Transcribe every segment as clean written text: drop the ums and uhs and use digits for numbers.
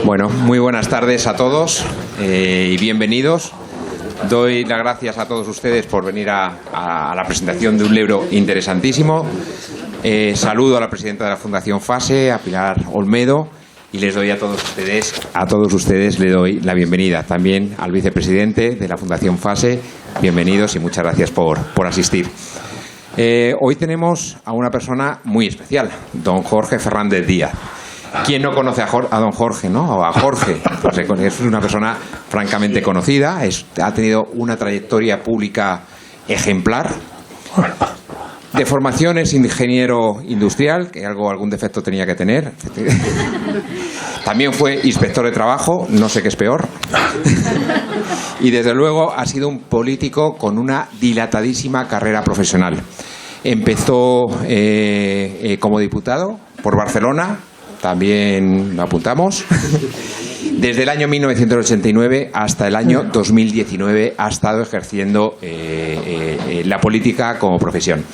Bueno, muy buenas tardes a todos y bienvenidos. Doy las gracias a todos ustedes por venir a la presentación de un libro interesantísimo. Saludo a la presidenta de la Fundación FASE, a Pilar Olmedo, y les doy a todos ustedes le doy la bienvenida. También al vicepresidente de la Fundación FASE, bienvenidos y muchas gracias por asistir. Hoy tenemos a una persona muy especial, don Jorge Fernández Díaz. ¿Quién no conoce a don Jorge, no? O a Jorge. Pues es una persona francamente conocida, ha tenido una trayectoria pública ejemplar. De formación es ingeniero industrial, que algún defecto tenía que tener. También fue inspector de trabajo, no sé qué es peor. Y desde luego ha sido un político con una dilatadísima carrera profesional. Empezó como diputado por Barcelona, también lo apuntamos. Desde el año 1989 hasta el año 2019 ha estado ejerciendo la política como profesión.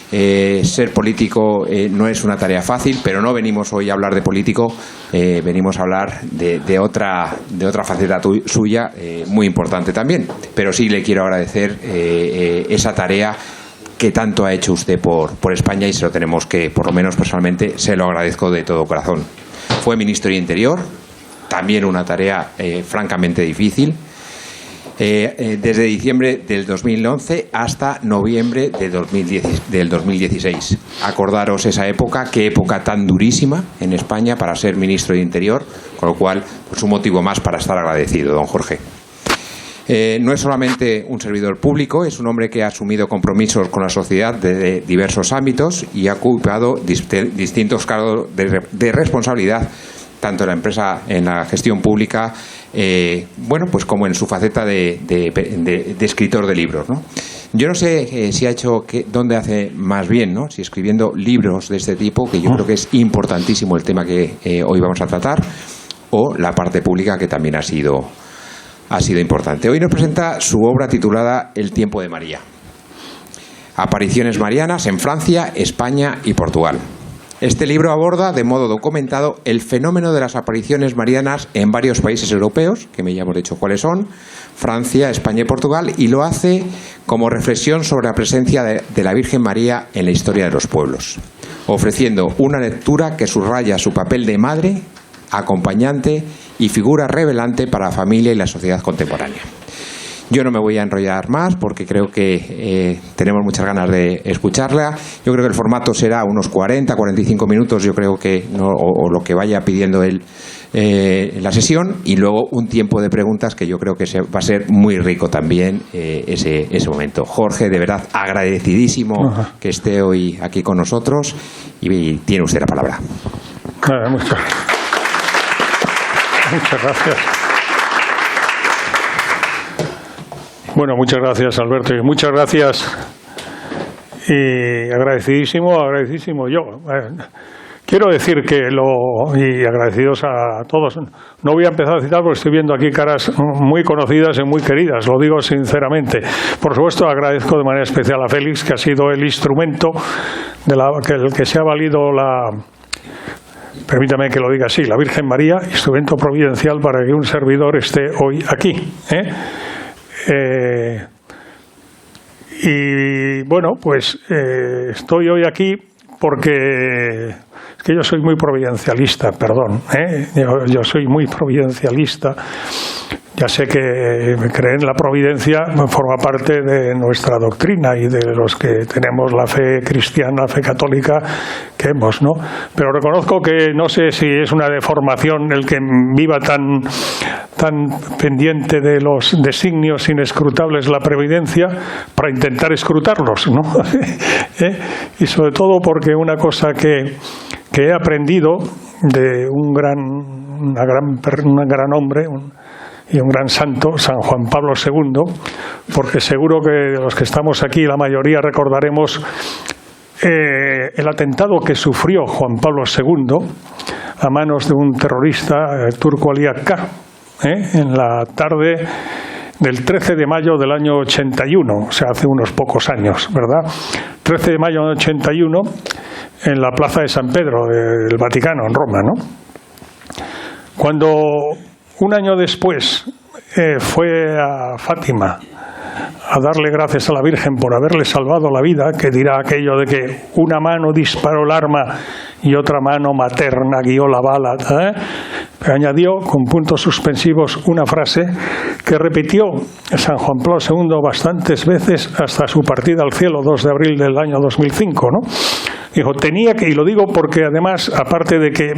Ser político no es una tarea fácil, pero no venimos hoy a hablar de político, venimos a hablar de otra faceta suya muy importante también. Pero sí le quiero agradecer esa tarea que tanto ha hecho usted por España, y se lo tenemos que, por lo menos personalmente, se lo agradezco de todo corazón. Fue ministro de Interior, también una tarea francamente difícil, desde diciembre del 2011 hasta noviembre del 2016. Acordaros esa época, qué época tan durísima en España para ser ministro de Interior, con lo cual, pues un motivo más para estar agradecido, don Jorge. No es solamente un servidor público, es un hombre que ha asumido compromisos con la sociedad de diversos ámbitos y ha ocupado distintos cargos de responsabilidad, tanto en la empresa, en la gestión pública, pues como en su faceta de escritor de libros, ¿no? Yo no sé si ha hecho dónde hace más bien, ¿no? Si escribiendo libros de este tipo, que yo creo que es importantísimo el tema que hoy vamos a tratar, o la parte pública, que también ha sido importante. Hoy nos presenta su obra titulada El tiempo de María. Apariciones marianas en Francia, España y Portugal. Este libro aborda de modo documentado el fenómeno de las apariciones marianas en varios países europeos, que ya hemos dicho cuáles son, Francia, España y Portugal, y lo hace como reflexión sobre la presencia de la Virgen María en la historia de los pueblos, ofreciendo una lectura que subraya su papel de madre, acompañante y figura revelante para la familia y la sociedad contemporánea. Yo no me voy a enrollar más porque creo que tenemos muchas ganas de escucharla. Yo creo que el formato será unos 40-45 minutos, yo creo que o lo que vaya pidiendo él la sesión, y luego un tiempo de preguntas que yo creo que va a ser muy rico también ese momento. Jorge, de verdad agradecidísimo que esté hoy aquí con nosotros, y tiene usted la palabra. Muchas gracias. Bueno, muchas gracias, Alberto, y muchas gracias, y agradecidísimo yo. Quiero decir y agradecidos a todos. No voy a empezar a citar porque estoy viendo aquí caras muy conocidas y muy queridas, lo digo sinceramente. Por supuesto, agradezco de manera especial a Félix, que ha sido el instrumento el que se ha valido permítame que lo diga así, la Virgen María, instrumento providencial para que un servidor esté hoy aquí. Y bueno, pues estoy hoy aquí porque es que yo soy muy providencialista, perdón, yo soy muy providencialista. Ya sé que creer en la providencia forma parte de nuestra doctrina y de los que tenemos la fe cristiana, la fe católica que hemos, ¿no? Pero reconozco que no sé si es una deformación el que viva tan pendiente de los designios inescrutables de la providencia para intentar escrutarlos, ¿no? Y sobre todo porque una cosa que he aprendido de un gran hombre, y un gran santo, San Juan Pablo II, porque seguro que los que estamos aquí, la mayoría recordaremos el atentado que sufrió Juan Pablo II a manos de un terrorista turco Ali Akka, en la tarde del 13 de mayo del año 81, o sea, hace unos pocos años, ¿verdad? 13 de mayo del 81, en la plaza de San Pedro del Vaticano, en Roma, ¿no? Cuando un año después fue a Fátima a darle gracias a la Virgen por haberle salvado la vida, que dirá aquello de que una mano disparó el arma y otra mano materna guió la bala, pero añadió con puntos suspensivos una frase que repitió San Juan Pablo II bastantes veces hasta su partida al cielo, 2 de abril del año 2005, ¿no? Dijo, tenía que, y lo digo porque además, aparte de que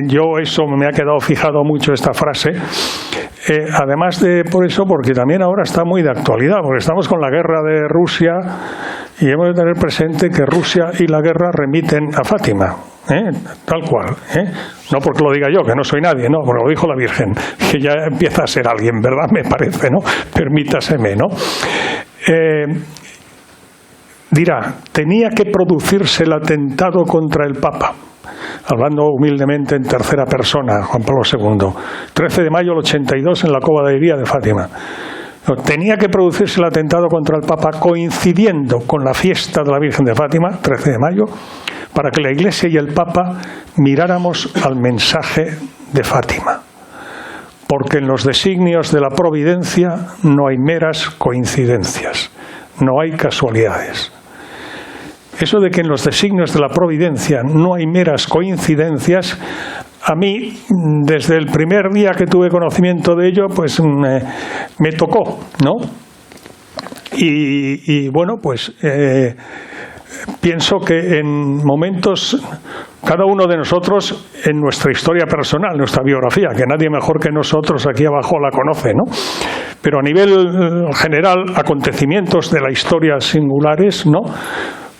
yo eso me ha quedado fijado mucho esta frase, además de por eso, porque también ahora está muy de actualidad, porque estamos con la guerra de Rusia y hemos de tener presente que Rusia y la guerra remiten a Fátima, tal cual, no porque lo diga yo, que no soy nadie, no, porque lo dijo la Virgen, que ya empieza a ser alguien, ¿verdad? Me parece, ¿no? Permítaseme, ¿no? Dirá, tenía que producirse el atentado contra el Papa, hablando humildemente en tercera persona, Juan Pablo II, 13 de mayo del 82 en la Cova de Iría de Fátima. Tenía que producirse el atentado contra el Papa coincidiendo con la fiesta de la Virgen de Fátima, 13 de mayo, para que la Iglesia y el Papa miráramos al mensaje de Fátima. Porque en los designios de la providencia no hay meras coincidencias, no hay casualidades. Eso de que en los designios de la providencia no hay meras coincidencias, a mí, desde el primer día que tuve conocimiento de ello, pues me tocó, ¿no? Y bueno, pues pienso que en momentos, cada uno de nosotros, en nuestra historia personal, nuestra biografía, que nadie mejor que nosotros aquí abajo la conoce, ¿no? Pero a nivel general, acontecimientos de la historia singulares, ¿no?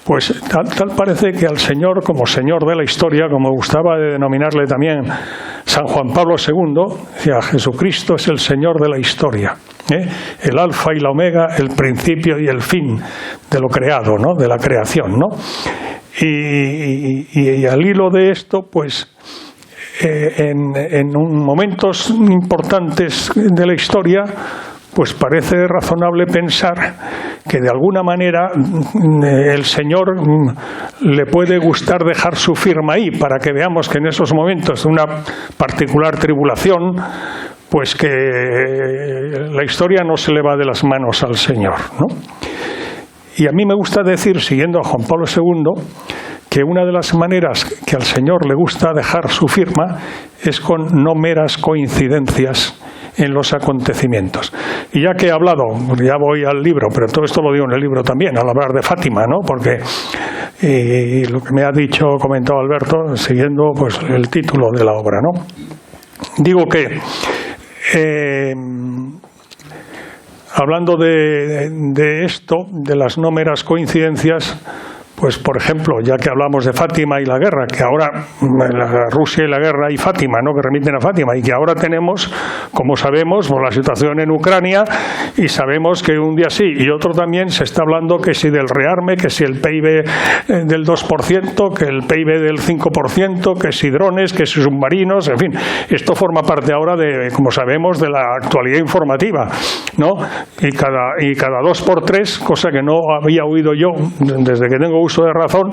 Pues tal parece que al Señor, como Señor de la historia, como gustaba de denominarle también San Juan Pablo II, decía, Jesucristo es el Señor de la historia, el alfa y la omega, el principio y el fin de lo creado, ¿no? De la creación, ¿no? Y al hilo de esto, pues en momentos importantes de la historia, pues parece razonable pensar que de alguna manera el Señor le puede gustar dejar su firma ahí, para que veamos que en esos momentos de una particular tribulación, pues que la historia no se le va de las manos al Señor, ¿no? Y a mí me gusta decir, siguiendo a Juan Pablo II, que una de las maneras que al Señor le gusta dejar su firma es con no meras coincidencias en los acontecimientos. Y ya que he hablado, ya voy al libro, pero todo esto lo digo en el libro también, al hablar de Fátima, ¿no? Porque lo que me ha dicho, comentado Alberto, siguiendo pues el título de la obra, ¿no? Digo que hablando de esto, de las no meras coincidencias, pues por ejemplo, ya que hablamos de Fátima y la guerra, que ahora Rusia y la guerra y Fátima, ¿no? Que remiten a Fátima, y que ahora tenemos, como sabemos, por la situación en Ucrania, y sabemos que un día sí y otro también se está hablando que si del rearme, que si el PIB del 2%, que el PIB del 5%, que si drones, que si submarinos, en fin, esto forma parte ahora de, como sabemos, de la actualidad informativa, ¿no? Y cada 2x3, cosa que no había oído yo desde que tengo uso de razón,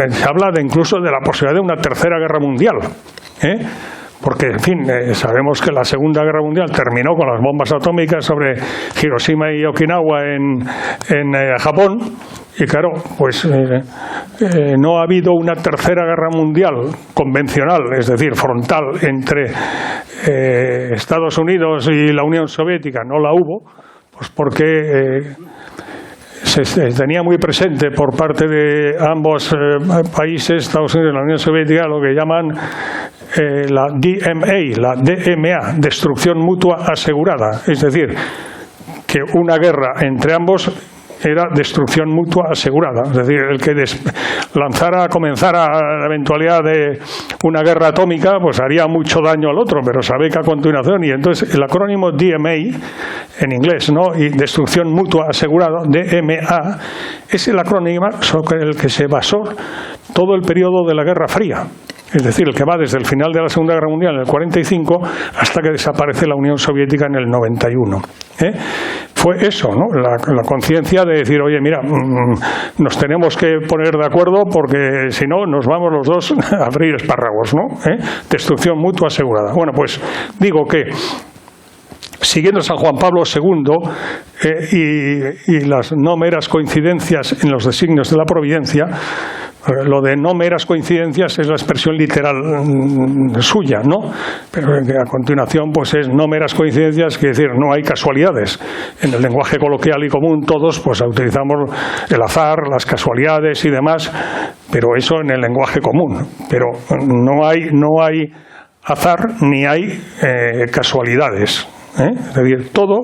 se habla incluso de la posibilidad de una tercera guerra mundial, porque, en fin, sabemos que la Segunda Guerra Mundial terminó con las bombas atómicas sobre Hiroshima y Okinawa en Japón, y claro, pues no ha habido una tercera guerra mundial convencional, es decir, frontal, entre Estados Unidos y la Unión Soviética, no la hubo, pues porque se tenía muy presente por parte de ambos países, Estados Unidos y la Unión Soviética, lo que llaman la DMA, destrucción mutua asegurada. Es decir, que una guerra entre ambos era destrucción mutua asegurada. Es decir, el que comenzara la eventualidad de una guerra atómica, pues haría mucho daño al otro, pero sabe que a continuación, y entonces el acrónimo DMA, en inglés, ¿no? Y destrucción mutua asegurada, DMA, es el acrónimo sobre el que se basó todo el periodo de la Guerra Fría. Es decir, el que va desde el final de la Segunda Guerra Mundial en el 45 hasta que desaparece la Unión Soviética en el 91. fue eso, ¿no? La conciencia de decir, oye, mira, nos tenemos que poner de acuerdo porque si no nos vamos los dos a freír espárragos, ¿no? Destrucción mutua asegurada. Bueno, pues digo que siguiendo San Juan Pablo II y las no meras coincidencias en los designios de la providencia, lo de no meras coincidencias es la expresión literal suya, ¿no? Pero a continuación pues es no meras coincidencias, quiere decir no hay casualidades. En el lenguaje coloquial y común todos pues utilizamos el azar, las casualidades y demás, pero eso en el lenguaje común. Pero no hay azar ni hay casualidades. Es decir, todo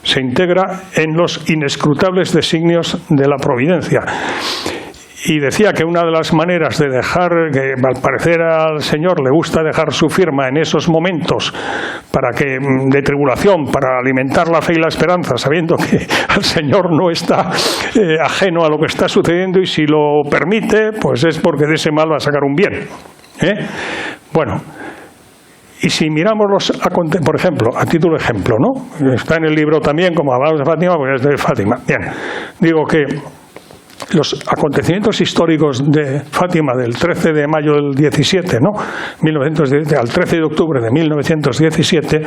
se integra en los inescrutables designios de la providencia. Y decía que una de las maneras de dejar, que al parecer al Señor le gusta dejar su firma en esos momentos de tribulación, para alimentar la fe y la esperanza, sabiendo que el Señor no está ajeno a lo que está sucediendo y si lo permite, pues es porque de ese mal va a sacar un bien. Bueno, y si miramos por ejemplo, a título de ejemplo, ¿no? Está en el libro también, como hablamos de Fátima, porque es de Fátima. Bien, digo que los acontecimientos históricos de Fátima del 13 de mayo del 17, ¿no? 1917, al 13 de octubre de 1917,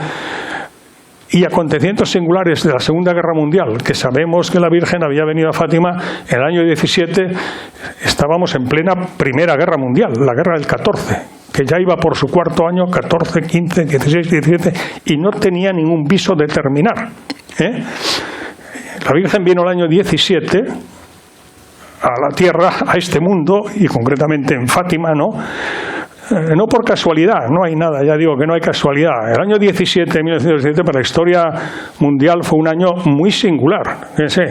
y acontecimientos singulares de la Segunda Guerra Mundial, que sabemos que la Virgen había venido a Fátima en el año 17, estábamos en plena Primera Guerra Mundial, la guerra del 14, que ya iba por su cuarto año, 14, 15, 16, 17, y no tenía ningún viso de terminar. La Virgen vino el año 17 a la tierra, a este mundo, y concretamente en Fátima, ¿no? No por casualidad, no hay nada, ya digo que no hay casualidad. El año 17, 1917, para la historia mundial fue un año muy singular. Fíjense,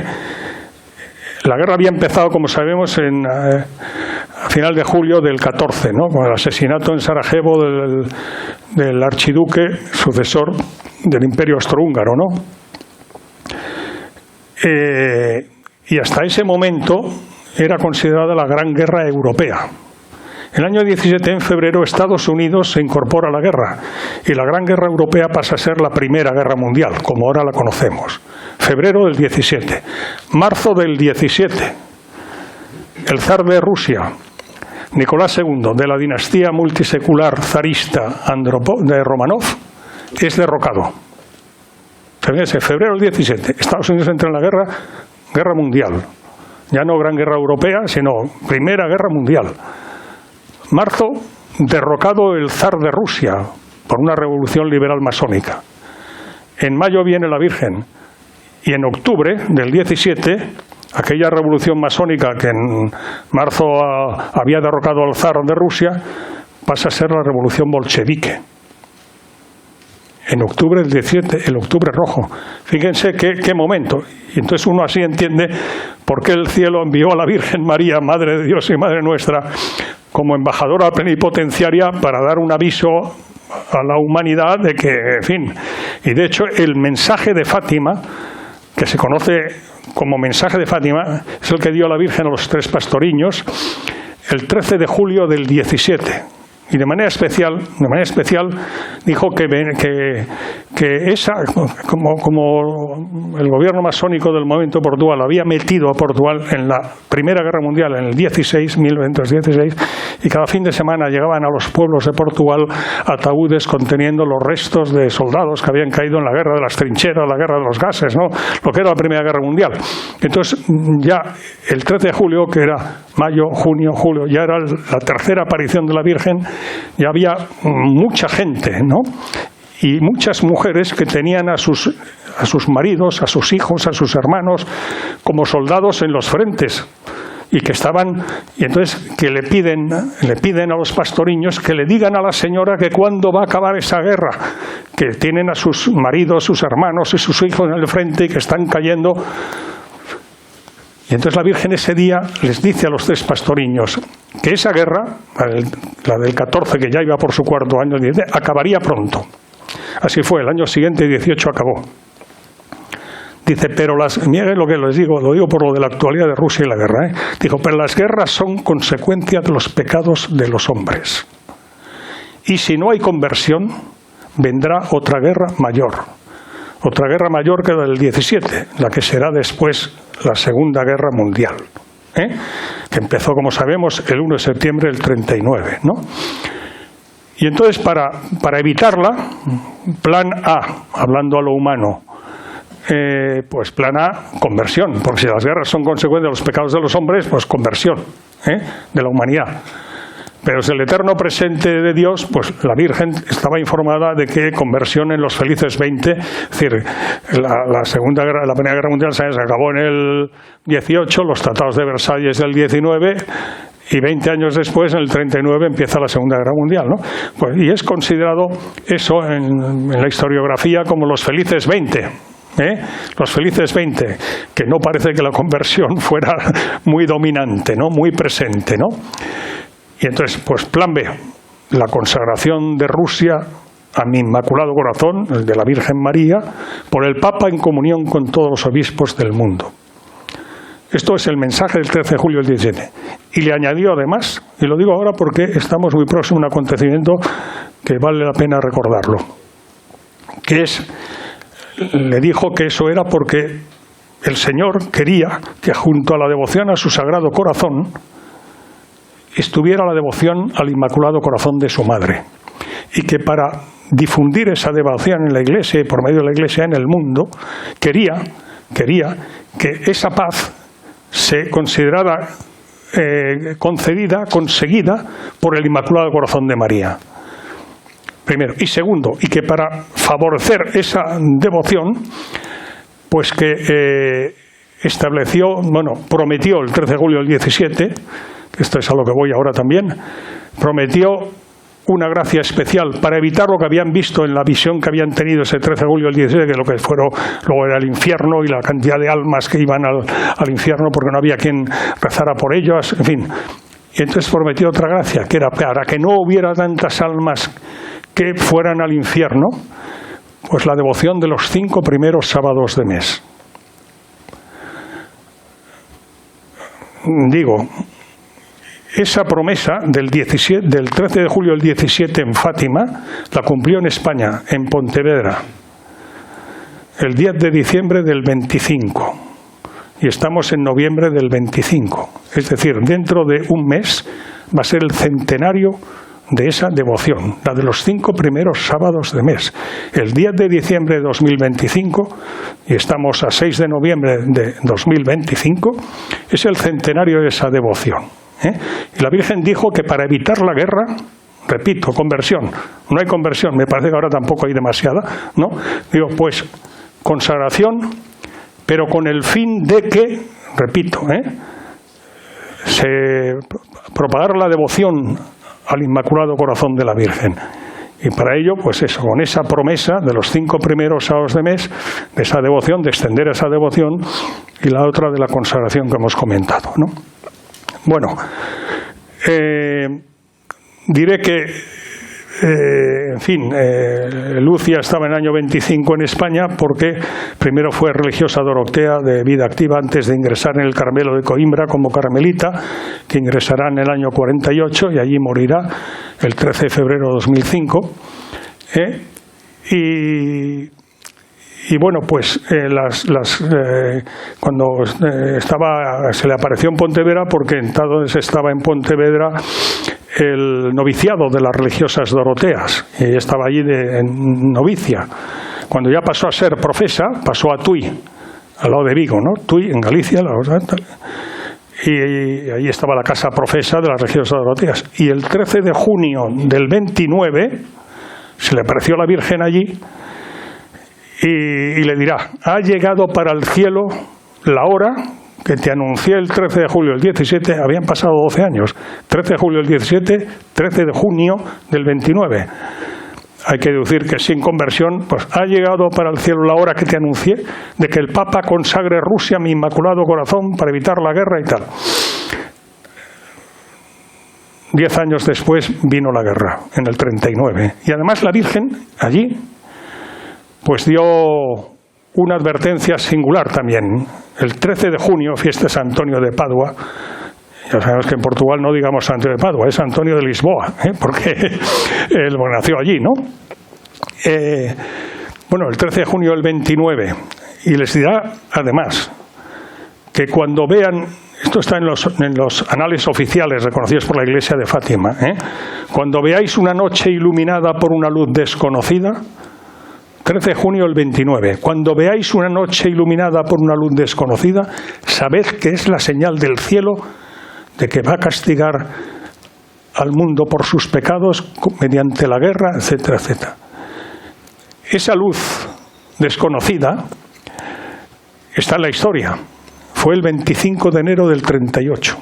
la guerra había empezado, como sabemos, a final de julio del 14, ¿no? Con el asesinato en Sarajevo del archiduque sucesor del Imperio Austrohúngaro, ¿no? Y hasta ese momento era considerada la Gran Guerra Europea. El año 17, en febrero, Estados Unidos se incorpora a la guerra y la Gran Guerra Europea pasa a ser la Primera Guerra Mundial, como ahora la conocemos. Febrero del 17. Marzo del 17. El zar de Rusia, Nicolás II, de la dinastía multisecular zarista de Romanov, es derrocado. Febrero del 17. Estados Unidos entra en la guerra mundial. Ya no Gran Guerra Europea, sino Primera Guerra Mundial. Marzo, derrocado el zar de Rusia por una revolución liberal masónica. En mayo viene la Virgen. Y en octubre del 17, aquella revolución masónica que en marzo había derrocado al zar de Rusia, pasa a ser la revolución bolchevique. En octubre del 17, el octubre rojo. Fíjense qué momento. Y entonces uno así entiende por qué el cielo envió a la Virgen María, Madre de Dios y Madre nuestra, como embajadora plenipotenciaria para dar un aviso a la humanidad de que, en fin, y de hecho el mensaje de Fátima, que se conoce como mensaje de Fátima, es el que dio la Virgen a los 3 pastoriños el 13 de julio del 17. Y de manera especial dijo que esa, como el gobierno masónico del momento Portugal había metido a Portugal en la Primera Guerra Mundial en el 1916, y cada fin de semana llegaban a los pueblos de Portugal ataúdes conteniendo los restos de soldados que habían caído en la guerra de las trincheras, la guerra de los gases, ¿no? Lo que era la Primera Guerra Mundial. Entonces ya el 13 de julio, que era mayo, junio, julio, ya era la tercera aparición de la Virgen, ya había mucha gente, ¿no? Y muchas mujeres que tenían a sus maridos, a sus hijos, a sus hermanos como soldados en los frentes y que estaban, y entonces que le piden a los pastoriños que le digan a la señora que cuándo va a acabar esa guerra, que tienen a sus maridos, sus hermanos y sus hijos en el frente y que están cayendo. Y entonces la Virgen ese día les dice a los 3 pastoriños que esa guerra, la del 14, que ya iba por su cuarto año, acabaría pronto. Así fue, el año siguiente, 18, acabó. Dice, pero miren lo que les digo, lo digo por lo de la actualidad de Rusia y la guerra, Dijo, pero las guerras son consecuencia de los pecados de los hombres. Y si no hay conversión, vendrá otra guerra mayor. otra guerra mayor que la del 17, la que será después la Segunda Guerra Mundial, que empezó, como sabemos, el 1 de septiembre del 39, ¿no? Y entonces, para evitarla, plan A, hablando a lo humano, pues plan A, conversión, porque si las guerras son consecuencia de los pecados de los hombres, pues conversión de la humanidad. Pero es el eterno presente de Dios, pues la Virgen estaba informada de que conversión en los felices 20, es decir, la Primera Guerra Mundial se acabó en el 18, los tratados de Versalles del 19, y 20 años después, en el 39, empieza la Segunda Guerra Mundial, ¿no? Pues, y es considerado eso en la historiografía como los felices 20. Los felices 20, que no parece que la conversión fuera muy dominante, ¿no? Muy presente, ¿no? Y entonces, pues plan B, la consagración de Rusia a mi Inmaculado Corazón, el de la Virgen María, por el Papa en comunión con todos los obispos del mundo. Esto es el mensaje del 13 de julio del 17. Y le añadió además, y lo digo ahora porque estamos muy próximos a un acontecimiento que vale la pena recordarlo, que es, le dijo que eso era porque el Señor quería que junto a la devoción a su Sagrado Corazón estuviera la devoción al Inmaculado Corazón de su Madre, y que para difundir esa devoción en la Iglesia y por medio de la Iglesia en el mundo, quería que esa paz se considerara concedida, conseguida por el Inmaculado Corazón de María. Primero. Y segundo, y que para favorecer esa devoción, pues que prometió el 13 de julio del 17, esto es a lo que voy ahora también, prometió una gracia especial para evitar lo que habían visto en la visión que habían tenido ese 13 de julio del 17, que lo que luego era el infierno y la cantidad de almas que iban al infierno porque no había quien rezara por ellos, en fin. Y entonces prometió otra gracia, que era para que no hubiera tantas almas que fueran al infierno, pues la devoción de los 5 primeros sábados de mes. Digo, esa promesa del 13 de julio del 17 en Fátima la cumplió en España, en Pontevedra, el 10 de diciembre del 25. Y estamos en noviembre del 25. Es decir, dentro de un mes va a ser el centenario de esa devoción, la de los 5 primeros sábados de mes. El 10 de diciembre de 2025, y estamos a 6 de noviembre de 2025, es el centenario de esa devoción. Y la Virgen dijo que para evitar la guerra, repito, conversión, no hay conversión, me parece que ahora tampoco hay demasiada, ¿no? Digo, pues consagración, pero con el fin de que, repito, se propagar la devoción al Inmaculado Corazón de la Virgen. Y para ello, pues eso, con esa promesa de los 5 primeros sábados de mes, de esa devoción, de extender esa devoción, y la otra de la consagración que hemos comentado, ¿no? Bueno, diré que, en fin, Lucia estaba en el año 25 en España porque primero fue religiosa dorotea de vida activa antes de ingresar en el Carmelo de Coimbra como carmelita, que ingresará en el año 48 y allí morirá el 13 de febrero de 2005. Y bueno, pues cuando se le apareció en Pontevedra, porque entonces estaba en Pontevedra el noviciado de las religiosas doroteas, y estaba allí en novicia. Cuando ya pasó a ser profesa, pasó a Tui, al lado de Vigo, ¿no? Tui, en Galicia, y ahí estaba la casa profesa de las religiosas doroteas. Y el 13 de junio del 29 se le apareció la Virgen allí, y le dirá: ha llegado para el cielo la hora que te anuncié el 13 de julio del 17, habían pasado 12 años, 13 de julio del 17, 13 de junio del 29. Hay que deducir que sin conversión, pues ha llegado para el cielo la hora que te anuncié de que el Papa consagre Rusia a mi Inmaculado Corazón para evitar la guerra y tal. 10 años después vino la guerra, en el 39. Y además la Virgen allí pues dio una advertencia singular también. El 13 de junio, fiesta de San Antonio de Padua. Ya sabemos que en Portugal no digamos San Antonio de Padua, es Antonio de Lisboa, porque él nació allí, ¿no? Bueno, el 13 de junio del 29. Y les dirá, además, que cuando vean, esto está en los anales oficiales reconocidos por la Iglesia de Fátima, cuando veáis una noche iluminada por una luz desconocida, 13 de junio del 29, cuando veáis una noche iluminada por una luz desconocida, sabed que es la señal del cielo de que va a castigar al mundo por sus pecados mediante la guerra, etcétera, etcétera. Esa luz desconocida está en la historia. Fue el 25 de enero del 38.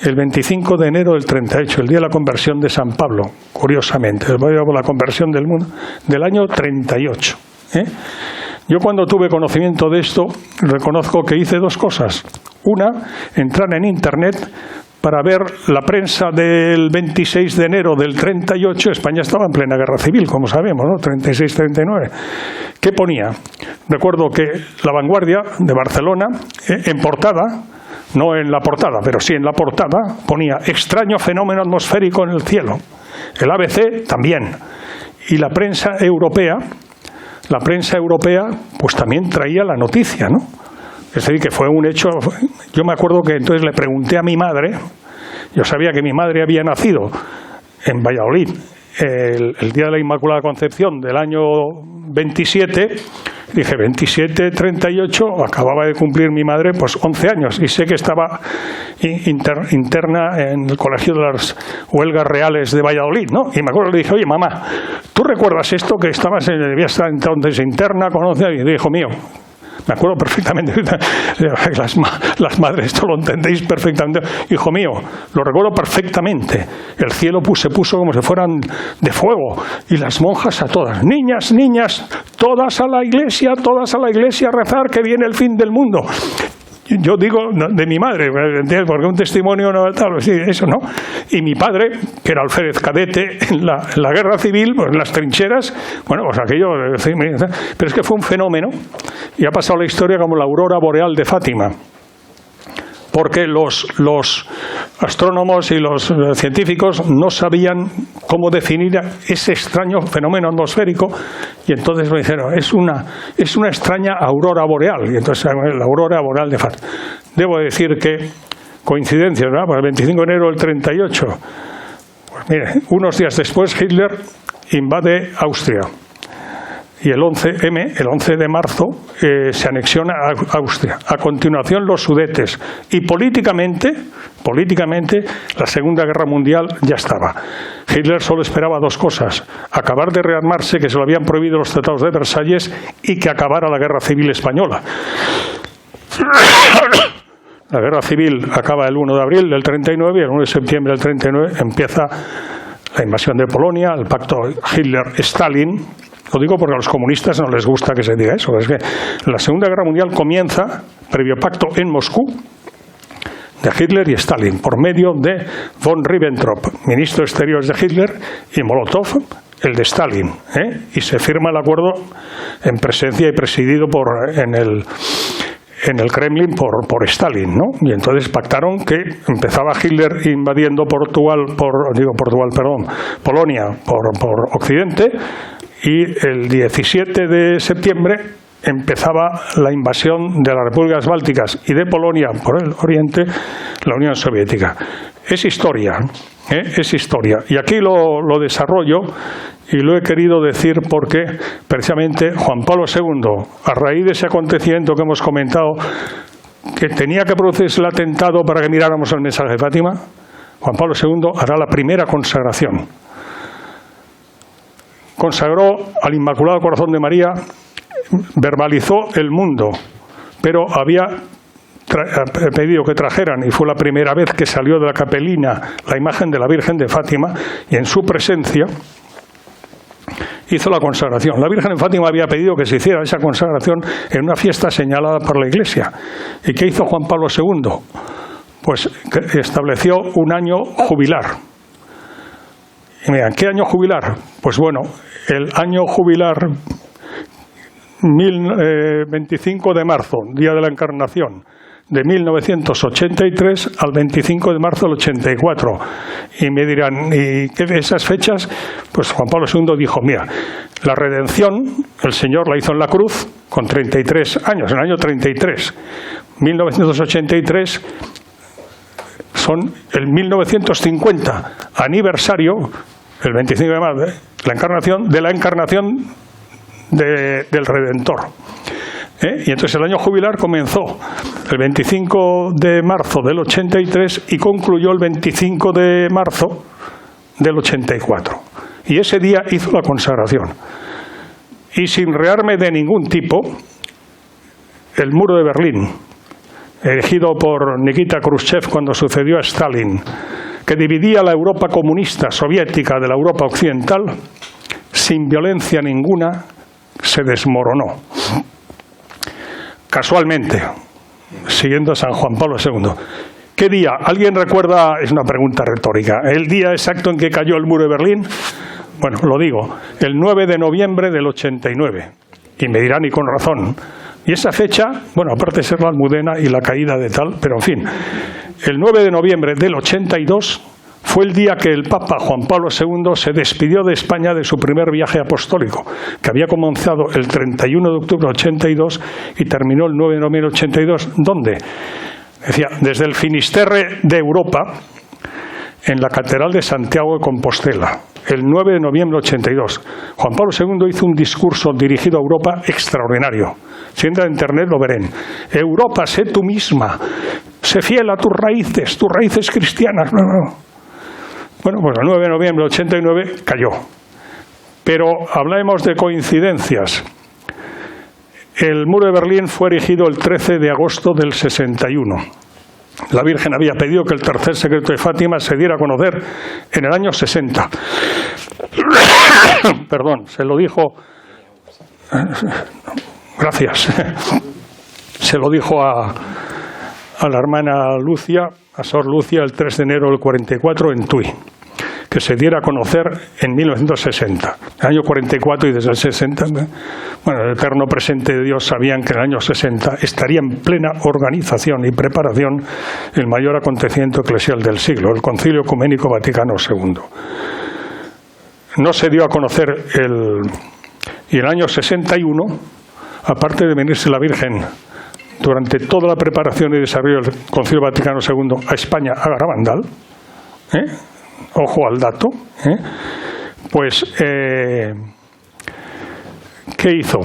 El 25 de enero del 38, el día de la conversión de San Pablo, curiosamente, la conversión del mundo, del año 38. Yo cuando tuve conocimiento de esto, reconozco que hice dos cosas. Una, entrar en Internet para ver la prensa del 26 de enero del 38, España estaba en plena guerra civil, como sabemos, ¿no? 36-39. ¿Qué ponía? Recuerdo que La Vanguardia de Barcelona, en portada, no en la portada, pero sí en la portada, ponía extraño fenómeno atmosférico en el cielo. El ABC también. Y la prensa europea pues también traía la noticia, ¿no? Es decir, que fue un hecho. Yo me acuerdo que entonces le pregunté a mi madre, yo sabía que mi madre había nacido en Valladolid el día de la Inmaculada Concepción del año 27, dije 27, 38, acababa de cumplir mi madre pues 11 años y sé que estaba interna en el Colegio de las Huelgas Reales de Valladolid, ¿no? Y me acuerdo, le dije, oye mamá, ¿tú recuerdas esto que debía estar entonces interna con 11 años? Y dije, hijo mío, me acuerdo perfectamente, las madres, esto lo entendéis perfectamente. Hijo mío, lo recuerdo perfectamente. El cielo se puso como si fueran de fuego. Y las monjas a todas, niñas, todas a la iglesia a rezar que viene el fin del mundo. Yo digo de mi madre, porque un testimonio no tal, sí, eso no. Y mi padre, que era alférez cadete en la guerra civil, pues en las trincheras, bueno, pues aquello, pero es que fue un fenómeno y ha pasado la historia como la aurora boreal de Fátima. Porque los astrónomos y los científicos no sabían cómo definir ese extraño fenómeno atmosférico y entonces me dijeron, es una extraña aurora boreal, y entonces la aurora boreal de Fátima. Debo decir que, coincidencia, ¿verdad? Pues el 25 de enero del 38, pues mire, unos días después Hitler invade Austria. Y el 11 de marzo se anexiona a Austria. A continuación los Sudetes. Y políticamente, la Segunda Guerra Mundial ya estaba. Hitler solo esperaba dos cosas. Acabar de rearmarse, que se lo habían prohibido los tratados de Versalles, y que acabara la Guerra Civil Española. La Guerra Civil acaba el 1 de abril del 39 y el 1 de septiembre del 39 empieza la invasión de Polonia, el pacto Hitler-Stalin. Lo digo porque a los comunistas no les gusta que se diga eso. Es que la Segunda Guerra Mundial comienza, previo pacto en Moscú, de Hitler y Stalin, por medio de von Ribbentrop, ministro de Exteriores de Hitler, y Molotov, el de Stalin. Y se firma el acuerdo en presencia y presidido en el Kremlin por Stalin, ¿no? Y entonces pactaron que empezaba Hitler invadiendo Polonia por Occidente, y el 17 de septiembre empezaba la invasión de las repúblicas bálticas y de Polonia por el oriente, la Unión Soviética. Es historia, es historia. Y aquí lo desarrollo y lo he querido decir porque precisamente Juan Pablo II, a raíz de ese acontecimiento que hemos comentado, que tenía que producirse el atentado para que miráramos el mensaje de Fátima, Juan Pablo II hará la primera consagración. Consagró al Inmaculado Corazón de María, verbalizó el mundo, pero había pedido que trajeran, y fue la primera vez que salió de la capelina la imagen de la Virgen de Fátima, y en su presencia hizo la consagración. La Virgen de Fátima había pedido que se hiciera esa consagración en una fiesta señalada por la Iglesia. ¿Y qué hizo Juan Pablo II? Pues estableció un año jubilar. Y miren, ¿qué año jubilar? Pues bueno, el año jubilar 25 de marzo, Día de la Encarnación, de 1983 al 25 de marzo del 84. Y me dirán, ¿y qué de esas fechas? Pues Juan Pablo II dijo, mira, la redención el Señor la hizo en la cruz con 33 años, en el año 33. 1983 son el 1950 aniversario, el 25 de marzo, la encarnación del Redentor. Y entonces el año jubilar comenzó el 25 de marzo del 83 y concluyó el 25 de marzo del 84. Y ese día hizo la consagración. Y sin rearme de ningún tipo, el muro de Berlín, erigido por Nikita Khrushchev cuando sucedió a Stalin, que dividía la Europa comunista soviética de la Europa occidental, sin violencia ninguna, se desmoronó. Casualmente, siguiendo a San Juan Pablo II. ¿Qué día? ¿Alguien recuerda? Es una pregunta retórica. ¿El día exacto en que cayó el muro de Berlín? Bueno, lo digo, el 9 de noviembre del 89. Y me dirán, y con razón. Y esa fecha, bueno, aparte de ser la Almudena y la caída de tal, pero en fin, el 9 de noviembre del 82 fue el día que el Papa Juan Pablo II se despidió de España de su primer viaje apostólico, que había comenzado el 31 de octubre del 82 y terminó el 9 de noviembre del 82. ¿Dónde? Decía, desde el Finisterre de Europa, en la Catedral de Santiago de Compostela, el 9 de noviembre del 82. Juan Pablo II hizo un discurso dirigido a Europa extraordinario. Si entran en Internet lo verán. Europa, sé tú misma, sé fiel a tus raíces cristianas. Bueno, pues el 9 de noviembre del 89 cayó. Pero hablemos de coincidencias. El muro de Berlín fue erigido el 13 de agosto del 61. La Virgen había pedido que el tercer secreto de Fátima se diera a conocer en el año 60. Perdón, se lo dijo... Gracias. Se lo dijo a la hermana Lucia, a Sor Lucia, el 3 de enero del 44 en Tui, que se diera a conocer en 1960. El año 44 y desde el 60, bueno, el eterno presente de Dios sabían que en el año 60 estaría en plena organización y preparación el mayor acontecimiento eclesial del siglo, el Concilio Ecuménico Vaticano II. No se dio a conocer y en el año 61, aparte de venirse la Virgen durante toda la preparación y desarrollo del Concilio Vaticano II a España, a Garabandal, ojo al dato, pues, ¿qué hizo?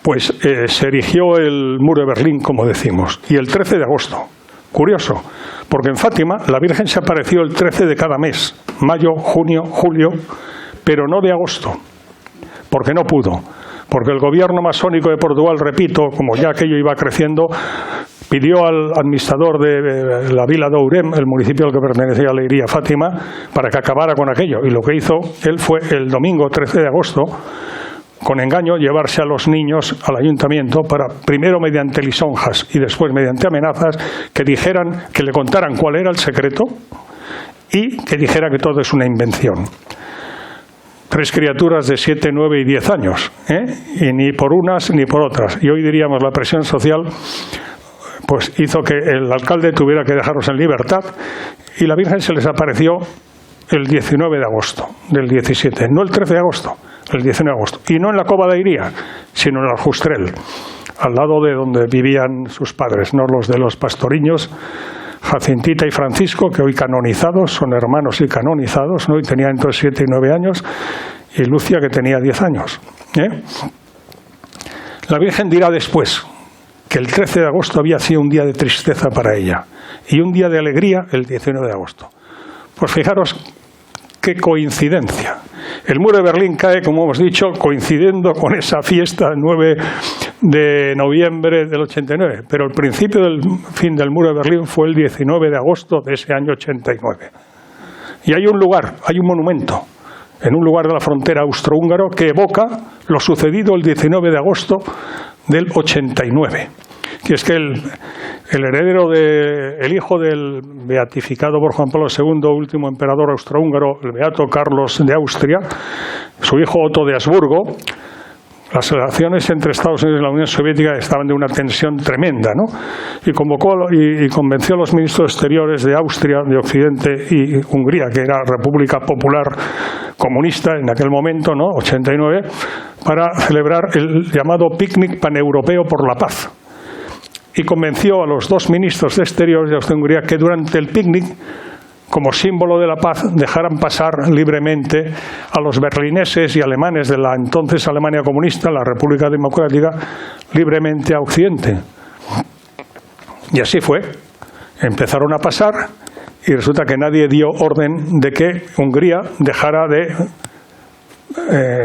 Pues se erigió el muro de Berlín, como decimos, y el 13 de agosto. Curioso, porque en Fátima la Virgen se apareció el 13 de cada mes, mayo, junio, julio, pero no de agosto, porque no pudo. Porque el gobierno masónico de Portugal, repito, como ya aquello iba creciendo, pidió al administrador de la Vila de Ourem, el municipio al que pertenecía a Leiría Fátima, para que acabara con aquello. Y lo que hizo él fue el domingo 13 de agosto, con engaño, llevarse a los niños al ayuntamiento para, primero mediante lisonjas y después mediante amenazas, que dijeran, que le contaran cuál era el secreto y que dijera que todo es una invención. 3 criaturas de 7, 9 y 10 años, y ni por unas ni por otras. Y hoy diríamos la presión social pues hizo que el alcalde tuviera que dejarlos en libertad y la Virgen se les apareció el 19 de agosto del 17, no el 13 de agosto, el 19 de agosto. Y no en la Cova de Iría, sino en el Aljustrel, al lado de donde vivían sus padres, no los de los pastoriños, Jacintita y Francisco, que hoy canonizados, son hermanos y canonizados, ¿no? Y tenían entre 7 y 9 años, y Lucia, que tenía 10 años. La Virgen dirá después que el 13 de agosto había sido un día de tristeza para ella, y un día de alegría el 19 de agosto. Pues fijaros qué coincidencia. El muro de Berlín cae, como hemos dicho, coincidiendo con esa fiesta 9 de noviembre del 89, pero el principio del fin del muro de Berlín fue el 19 de agosto de ese año 89. Y hay un lugar, hay un monumento, en un lugar de la frontera austrohúngaro que evoca lo sucedido el 19 de agosto del 89. Que es que el heredero el hijo del beatificado por Juan Pablo II, último emperador austrohúngaro, el beato Carlos de Austria, su hijo Otto de Habsburgo, Las relaciones entre Estados Unidos y la Unión Soviética estaban de una tensión tremenda, ¿no? Y convenció a los ministros exteriores de Austria, de Occidente y Hungría, que era República Popular Comunista en aquel momento, ¿no? 89, para celebrar el llamado Picnic Paneuropeo por la Paz. Y convenció a los dos ministros de Exteriores de Austria y Hungría que durante el picnic, como símbolo de la paz, dejaran pasar libremente a los berlineses y alemanes de la entonces Alemania comunista, la República Democrática, libremente a Occidente. Y así fue. Empezaron a pasar y resulta que nadie dio orden de que Hungría dejara de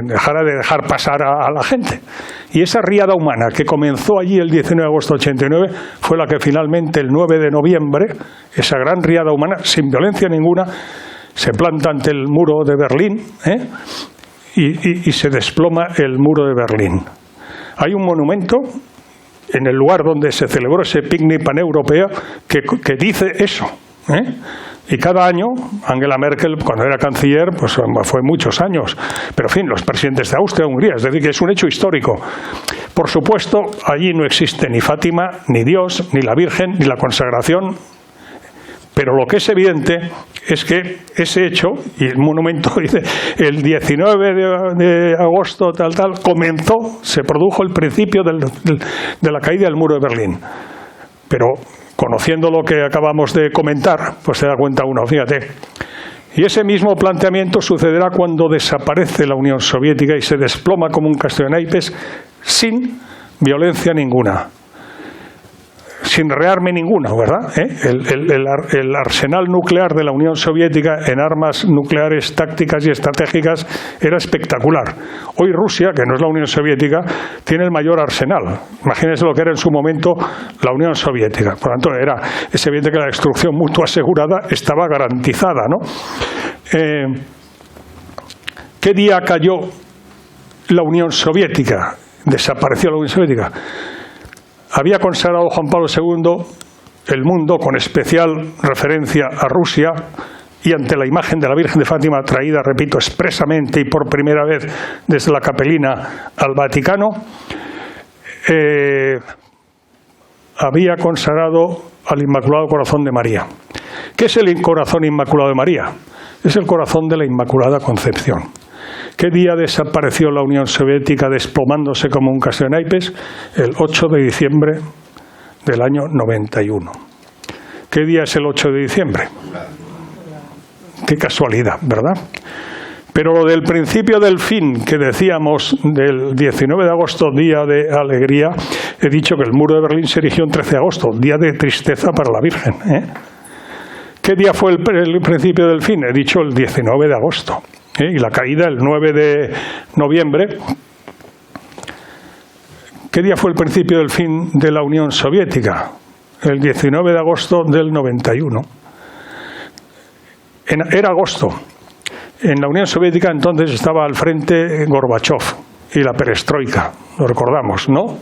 dejar pasar a la gente. Y esa riada humana que comenzó allí el 19 de agosto de 89 fue la que finalmente el 9 de noviembre, esa gran riada humana, sin violencia ninguna, se planta ante el muro de Berlín, y se desploma el muro de Berlín. Hay un monumento en el lugar donde se celebró ese picnic paneuropeo que dice eso, Y cada año, Angela Merkel, cuando era canciller, pues fue muchos años, pero en fin, los presidentes de Austria, Hungría, es decir, que es un hecho histórico. Por supuesto, allí no existe ni Fátima, ni Dios, ni la Virgen, ni la consagración, pero lo que es evidente es que ese hecho, y el monumento dice, el 19 de agosto, comenzó, se produjo el principio de la caída del muro de Berlín. Pero conociendo lo que acabamos de comentar, pues se da cuenta uno, fíjate. Y ese mismo planteamiento sucederá cuando desaparece la Unión Soviética y se desploma como un castillo de naipes sin violencia ninguna, sin rearme ninguna, ¿verdad? El arsenal nuclear de la Unión Soviética en armas nucleares tácticas y estratégicas era espectacular. Hoy Rusia, que no es la Unión Soviética, tiene el mayor arsenal. Imagínense lo que era en su momento la Unión Soviética. Por lo tanto, es evidente que la destrucción mutua asegurada estaba garantizada, ¿no? ¿Qué día cayó la Unión Soviética? Desapareció la Unión Soviética. Había consagrado Juan Pablo II el mundo con especial referencia a Rusia y ante la imagen de la Virgen de Fátima traída, repito, expresamente y por primera vez desde la Capelina al Vaticano, había consagrado al Inmaculado Corazón de María. ¿Qué es el Corazón Inmaculado de María? Es el corazón de la Inmaculada Concepción. ¿Qué día desapareció la Unión Soviética desplomándose como un castillo de naipes? El 8 de diciembre del año 91. ¿Qué día es el 8 de diciembre? Qué casualidad, ¿verdad? Pero lo del principio del fin que decíamos del 19 de agosto, día de alegría, he dicho que el muro de Berlín se erigió el 13 de agosto, día de tristeza para la Virgen. ¿Qué día fue el principio del fin? He dicho el 19 de agosto. Y la caída el 9 de noviembre. ¿Qué día fue el principio del fin de la Unión Soviética? El 19 de agosto del 91. Era agosto. En la Unión Soviética entonces estaba al frente Gorbachov y la perestroika, lo recordamos, ¿no?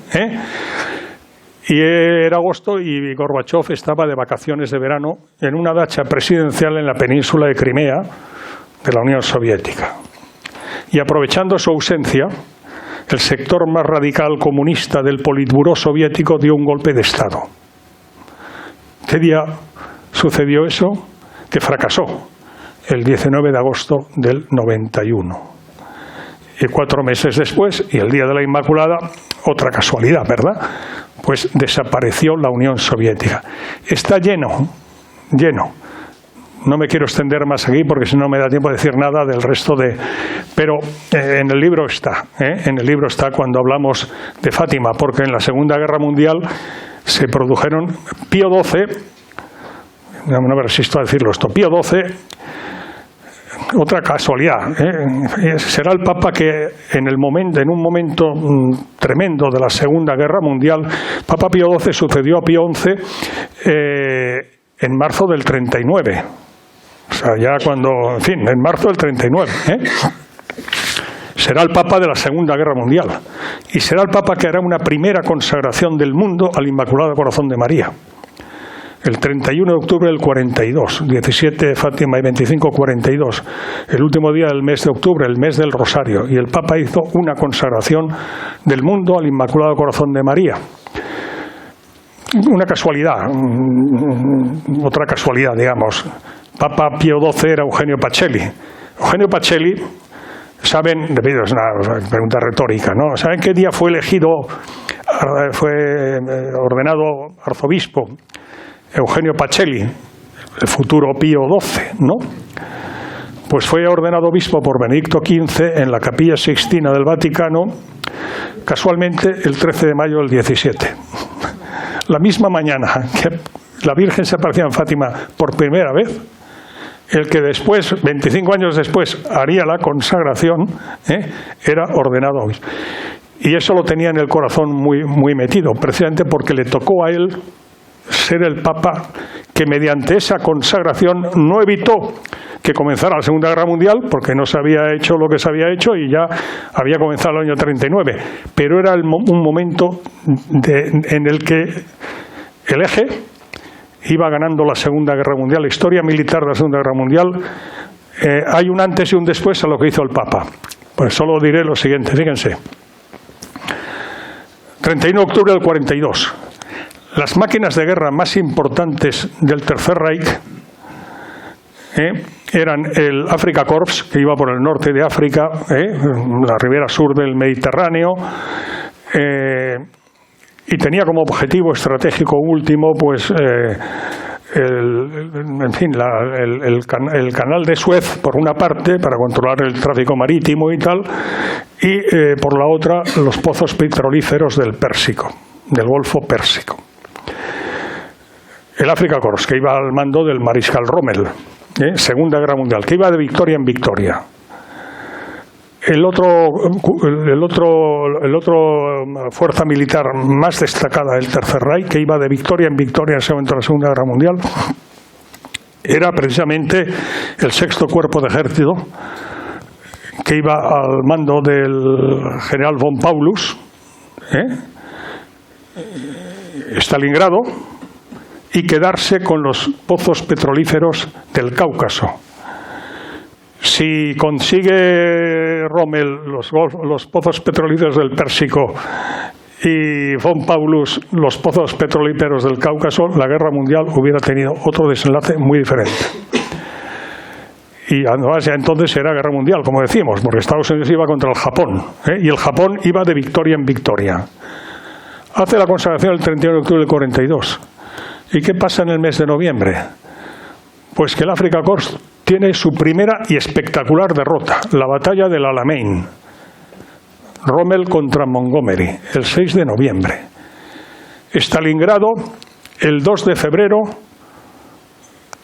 Y era agosto y Gorbachov estaba de vacaciones de verano en una dacha presidencial en la península de Crimea de la Unión Soviética. Y aprovechando su ausencia, el sector más radical comunista del Politburó soviético dio un golpe de Estado. ¿Qué día sucedió eso? Que fracasó el 19 de agosto del 91. Y 4 meses después, y el día de la Inmaculada, otra casualidad, ¿verdad? Pues desapareció la Unión Soviética. Está lleno. No me quiero extender más aquí porque si no me da tiempo de decir nada del resto de... Pero en el libro está, en el libro está cuando hablamos de Fátima, porque en la Segunda Guerra Mundial se produjeron Pío XII, no me resisto a decirlo esto, Pío XII, otra casualidad, será el Papa que en un momento tremendo de la Segunda Guerra Mundial, Papa Pío XII sucedió a Pío XI en marzo del 39. O sea, ya cuando, en fin, en marzo del 39, será el Papa de la Segunda Guerra Mundial y será el Papa que hará una primera consagración del mundo al Inmaculado Corazón de María. el 31 de octubre del 42, 17 Fátima y 25 42, el último día del mes de octubre, el mes del Rosario, y el Papa hizo una consagración del mundo al Inmaculado Corazón de María. Una casualidad, otra casualidad, digamos. Papa Pío XII era Eugenio Pacelli. Eugenio Pacelli, ¿saben? Es una pregunta retórica, ¿no? ¿Saben qué día fue elegido, fue ordenado arzobispo Eugenio Pacelli, el futuro Pío XII, ¿no? Pues fue ordenado obispo por Benedicto XV en la Capilla Sixtina del Vaticano, casualmente el 13 de mayo del 17. La misma mañana que la Virgen se aparecía en Fátima por primera vez, el que después, 25 años después, haría la consagración, era ordenado obispo. Y eso lo tenía en el corazón muy, muy metido, precisamente porque le tocó a él ser el Papa que mediante esa consagración no evitó que comenzara la Segunda Guerra Mundial, porque no se había hecho lo que se había hecho y ya había comenzado el año 39, pero era un momento en el que el eje iba ganando la Segunda Guerra Mundial, la historia militar de la Segunda Guerra Mundial. Hay un antes y un después a lo que hizo el Papa. Pues solo diré lo siguiente, fíjense. 31 de octubre del 42. Las máquinas de guerra más importantes del Tercer Reich eran el Afrika Korps, que iba por el norte de África, la ribera sur del Mediterráneo, y tenía como objetivo estratégico último, pues, el canal de Suez, por una parte, para controlar el tráfico marítimo y tal, y por la otra, los pozos petrolíferos del Pérsico, del Golfo Pérsico. El Afrika Korps, que iba al mando del mariscal Rommel, Segunda Guerra Mundial, que iba de victoria en victoria. El otro fuerza militar más destacada del Tercer Reich, que iba de victoria en victoria en ese momento de la Segunda Guerra Mundial, era precisamente el Sexto Cuerpo de Ejército, que iba al mando del general von Paulus, Stalingrado, y quedarse con los pozos petrolíferos del Cáucaso. Si consigue Rommel los pozos petrolíferos del Pérsico y von Paulus los pozos petrolíferos del Cáucaso, la guerra mundial hubiera tenido otro desenlace muy diferente. Y además ya entonces era guerra mundial, como decimos, porque Estados Unidos iba contra el Japón, y el Japón iba de victoria en victoria. Hace la consagración el 31 de octubre del 42. ¿Y qué pasa en el mes de noviembre? Pues que el Afrika Korps tiene su primera y espectacular derrota, la batalla del Alamein. Rommel contra Montgomery, el 6 de noviembre. Stalingrado, el 2 de febrero,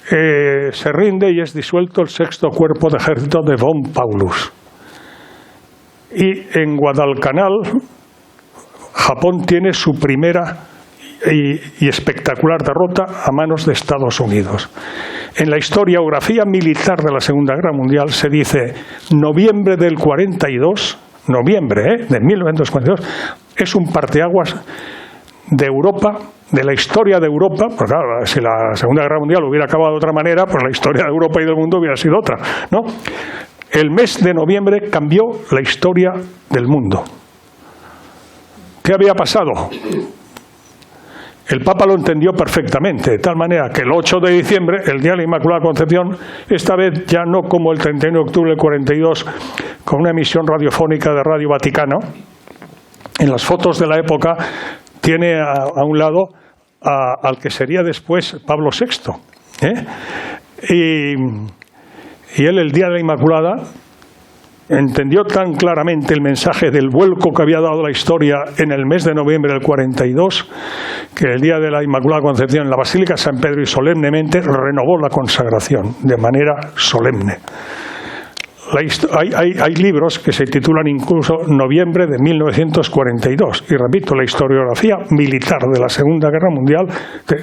se rinde y es disuelto el Sexto Cuerpo de Ejército de von Paulus. Y en Guadalcanal, Japón tiene su primera y espectacular derrota a manos de Estados Unidos. En la historiografía militar de la Segunda Guerra Mundial se dice noviembre del 42, de 1942, es un parteaguas de Europa, de la historia de Europa, porque claro, si la Segunda Guerra Mundial hubiera acabado de otra manera, pues la historia de Europa y del mundo hubiera sido otra, ¿no? El mes de noviembre cambió la historia del mundo. ¿Qué había pasado? El Papa lo entendió perfectamente, de tal manera que el 8 de diciembre, el Día de la Inmaculada Concepción, esta vez ya no como el 31 de octubre del 42, con una emisión radiofónica de Radio Vaticano, en las fotos de la época tiene a un lado al que sería después Pablo VI. Y él, el Día de la Inmaculada, entendió tan claramente el mensaje del vuelco que había dado la historia en el mes de noviembre del 42, que el día de la Inmaculada Concepción en la Basílica de San Pedro y solemnemente renovó la consagración de manera solemne. hay libros que se titulan incluso Noviembre de 1942. Y repito, la historiografía militar de la Segunda Guerra Mundial, que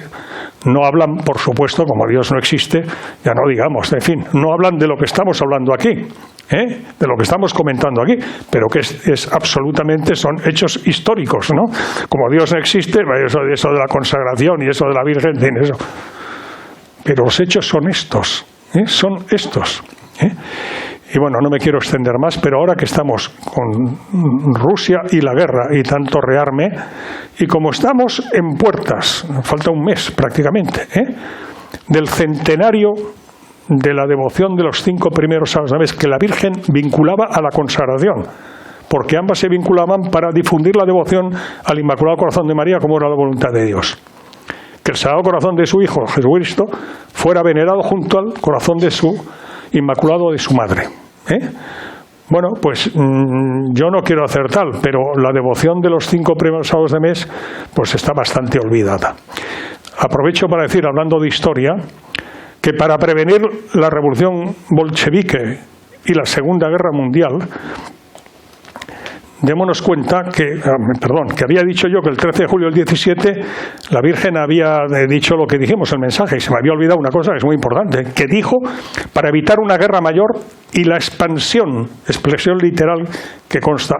no hablan, por supuesto, como Dios no existe, ya no digamos, en fin, no hablan de lo que estamos hablando aquí, de lo que estamos comentando aquí, pero que es absolutamente, son hechos históricos, ¿no? Como Dios no existe, eso de la consagración y eso de la Virgen, tiene eso. Pero los hechos son estos, son estos. Y bueno, no me quiero extender más, pero ahora que estamos con Rusia y la guerra y tanto rearme, y como estamos en puertas, falta un mes prácticamente, del centenario de la devoción de los 5 primeros sábados de mes que la Virgen vinculaba a la consagración, porque ambas se vinculaban para difundir la devoción al Inmaculado Corazón de María como era la voluntad de Dios. Que el Sagrado Corazón de su Hijo, Jesucristo, fuera venerado junto al corazón de su Inmaculado de su madre. Bueno, pues yo no quiero hacer tal, pero la devoción de los 5 primeros sábados de mes pues está bastante olvidada. Aprovecho para decir, hablando de historia, que para prevenir la revolución bolchevique y la Segunda Guerra Mundial, démonos cuenta que había dicho yo que el 13 de julio del 17 la Virgen había dicho lo que dijimos, el mensaje, y se me había olvidado una cosa que es muy importante, que dijo para evitar una guerra mayor y la expresión literal que consta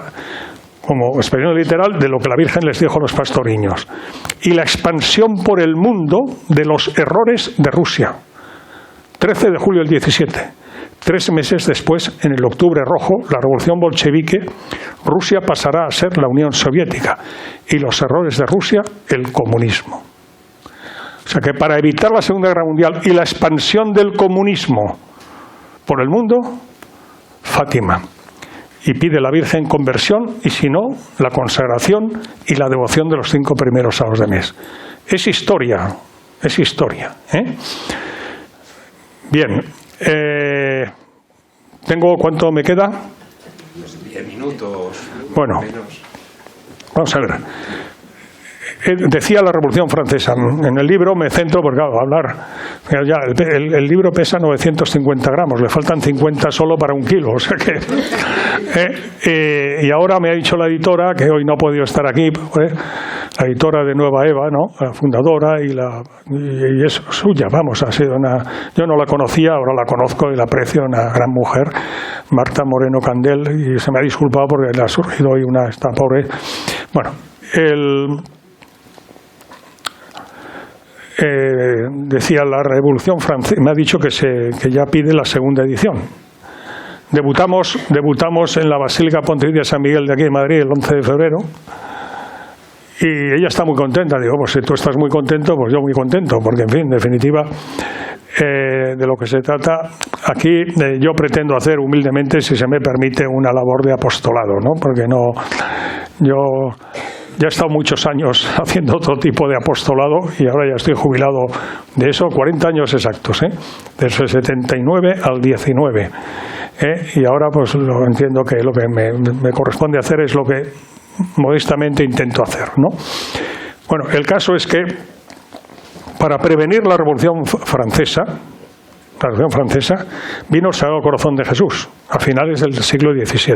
como expresión literal de lo que la Virgen les dijo a los pastoriños, y la expansión por el mundo de los errores de Rusia. 13 de julio del 17. 3 meses después, en el Octubre Rojo, la revolución bolchevique, Rusia pasará a ser la Unión Soviética y los errores de Rusia, el comunismo. O sea que para evitar la Segunda Guerra Mundial y la expansión del comunismo por el mundo, Fátima. Y pide la Virgen conversión y, si no, la consagración y la devoción de los 5 primeros sábados de mes. Es historia, es historia. Bien. ¿Cuánto me queda? 10 minutos. Bueno, vamos a ver. Decía la Revolución Francesa. En el libro me centro porque, claro, hablar. Ya, el libro pesa 950 gramos, le faltan 50 solo para 1 kilo. O sea que. Y ahora me ha dicho la editora, que hoy no ha podido estar aquí, la editora de Nueva Eva, ¿no? La fundadora, y es suya, vamos, ha sido yo no la conocía, ahora la conozco y la aprecio, una gran mujer, Marta Moreno Candel, y se me ha disculpado porque le ha surgido hoy esta pobre. Bueno, decía la Revolución Francesa, me ha dicho que ya pide la segunda edición. Debutamos en la Basílica Pontificia de San Miguel de aquí de Madrid el 11 de febrero. Y ella está muy contenta. Digo, pues si tú estás muy contento, pues yo muy contento, porque en fin, en definitiva, de lo que se trata aquí, yo pretendo hacer humildemente, si se me permite, una labor de apostolado, ¿no? Porque yo ya he estado muchos años haciendo otro tipo de apostolado y ahora ya estoy jubilado de eso, 40 años exactos, desde el 79 al 19. Y ahora pues entiendo que lo que me corresponde hacer es lo que modestamente intento hacer, ¿no? Bueno, el caso es que para prevenir la Revolución Francesa vino el Sagrado Corazón de Jesús a finales del siglo XVII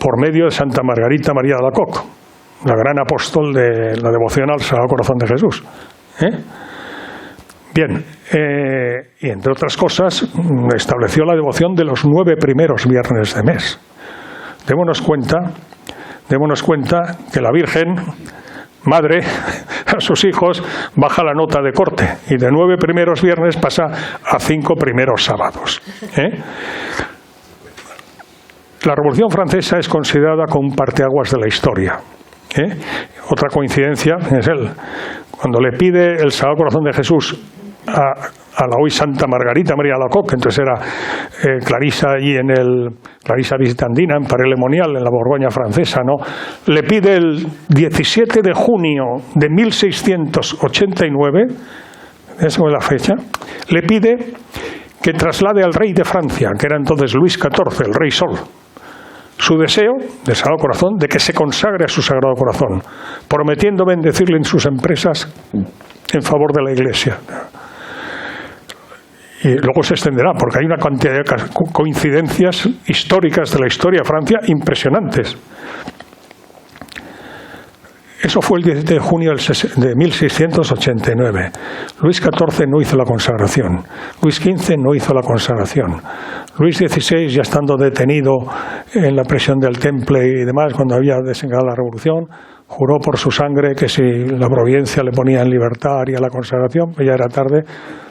por medio de Santa Margarita María de Alacoque, la gran apóstol de la devoción al Sagrado Corazón de Jesús. Bien, y entre otras cosas estableció la devoción de los 9 primeros viernes de mes. Démonos cuenta que la Virgen, madre, a sus hijos baja la nota de corte y de 9 primeros viernes pasa a 5 primeros sábados. La Revolución Francesa es considerada como un parteaguas de la historia. Otra coincidencia es cuando le pide el Sagrado Corazón de Jesús a la hoy Santa Margarita María de Alacoque, entonces era Clarisa y Clarisa Visitandina en Paray-le-Monial, en la Borgoña francesa, ¿no? Le pide el 17 de junio de 1689, esa es la fecha, le pide que traslade al rey de Francia, que era entonces Luis XIV, el rey Sol, su deseo del Sagrado Corazón de que se consagre a su Sagrado Corazón, prometiendo bendecirle en sus empresas en favor de la Iglesia. Y luego se extenderá, porque hay una cantidad de coincidencias históricas de la historia de Francia impresionantes. Eso fue el 17 de junio de 1689. Luis XIV no hizo la consagración. Luis XV no hizo la consagración. Luis XVI, ya estando detenido en la prisión del Temple y demás, cuando había desencadenado la revolución, juró por su sangre que si la providencia le ponía en libertad haría la consagración. Ya era tarde,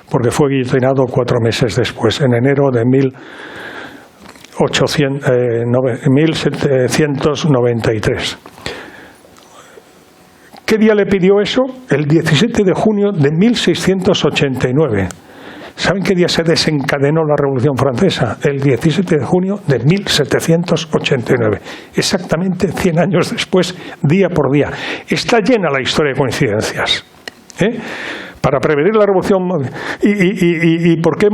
porque fue guillotinado 4 meses después, en enero de 1793. ¿Qué día le pidió eso? El 17 de junio de 1689. ¿Saben qué día se desencadenó la Revolución Francesa? El 17 de junio de 1789. Exactamente 100 años después, día por día. Está llena la historia de coincidencias. Para prevenir la revolución. ¿Y por qué he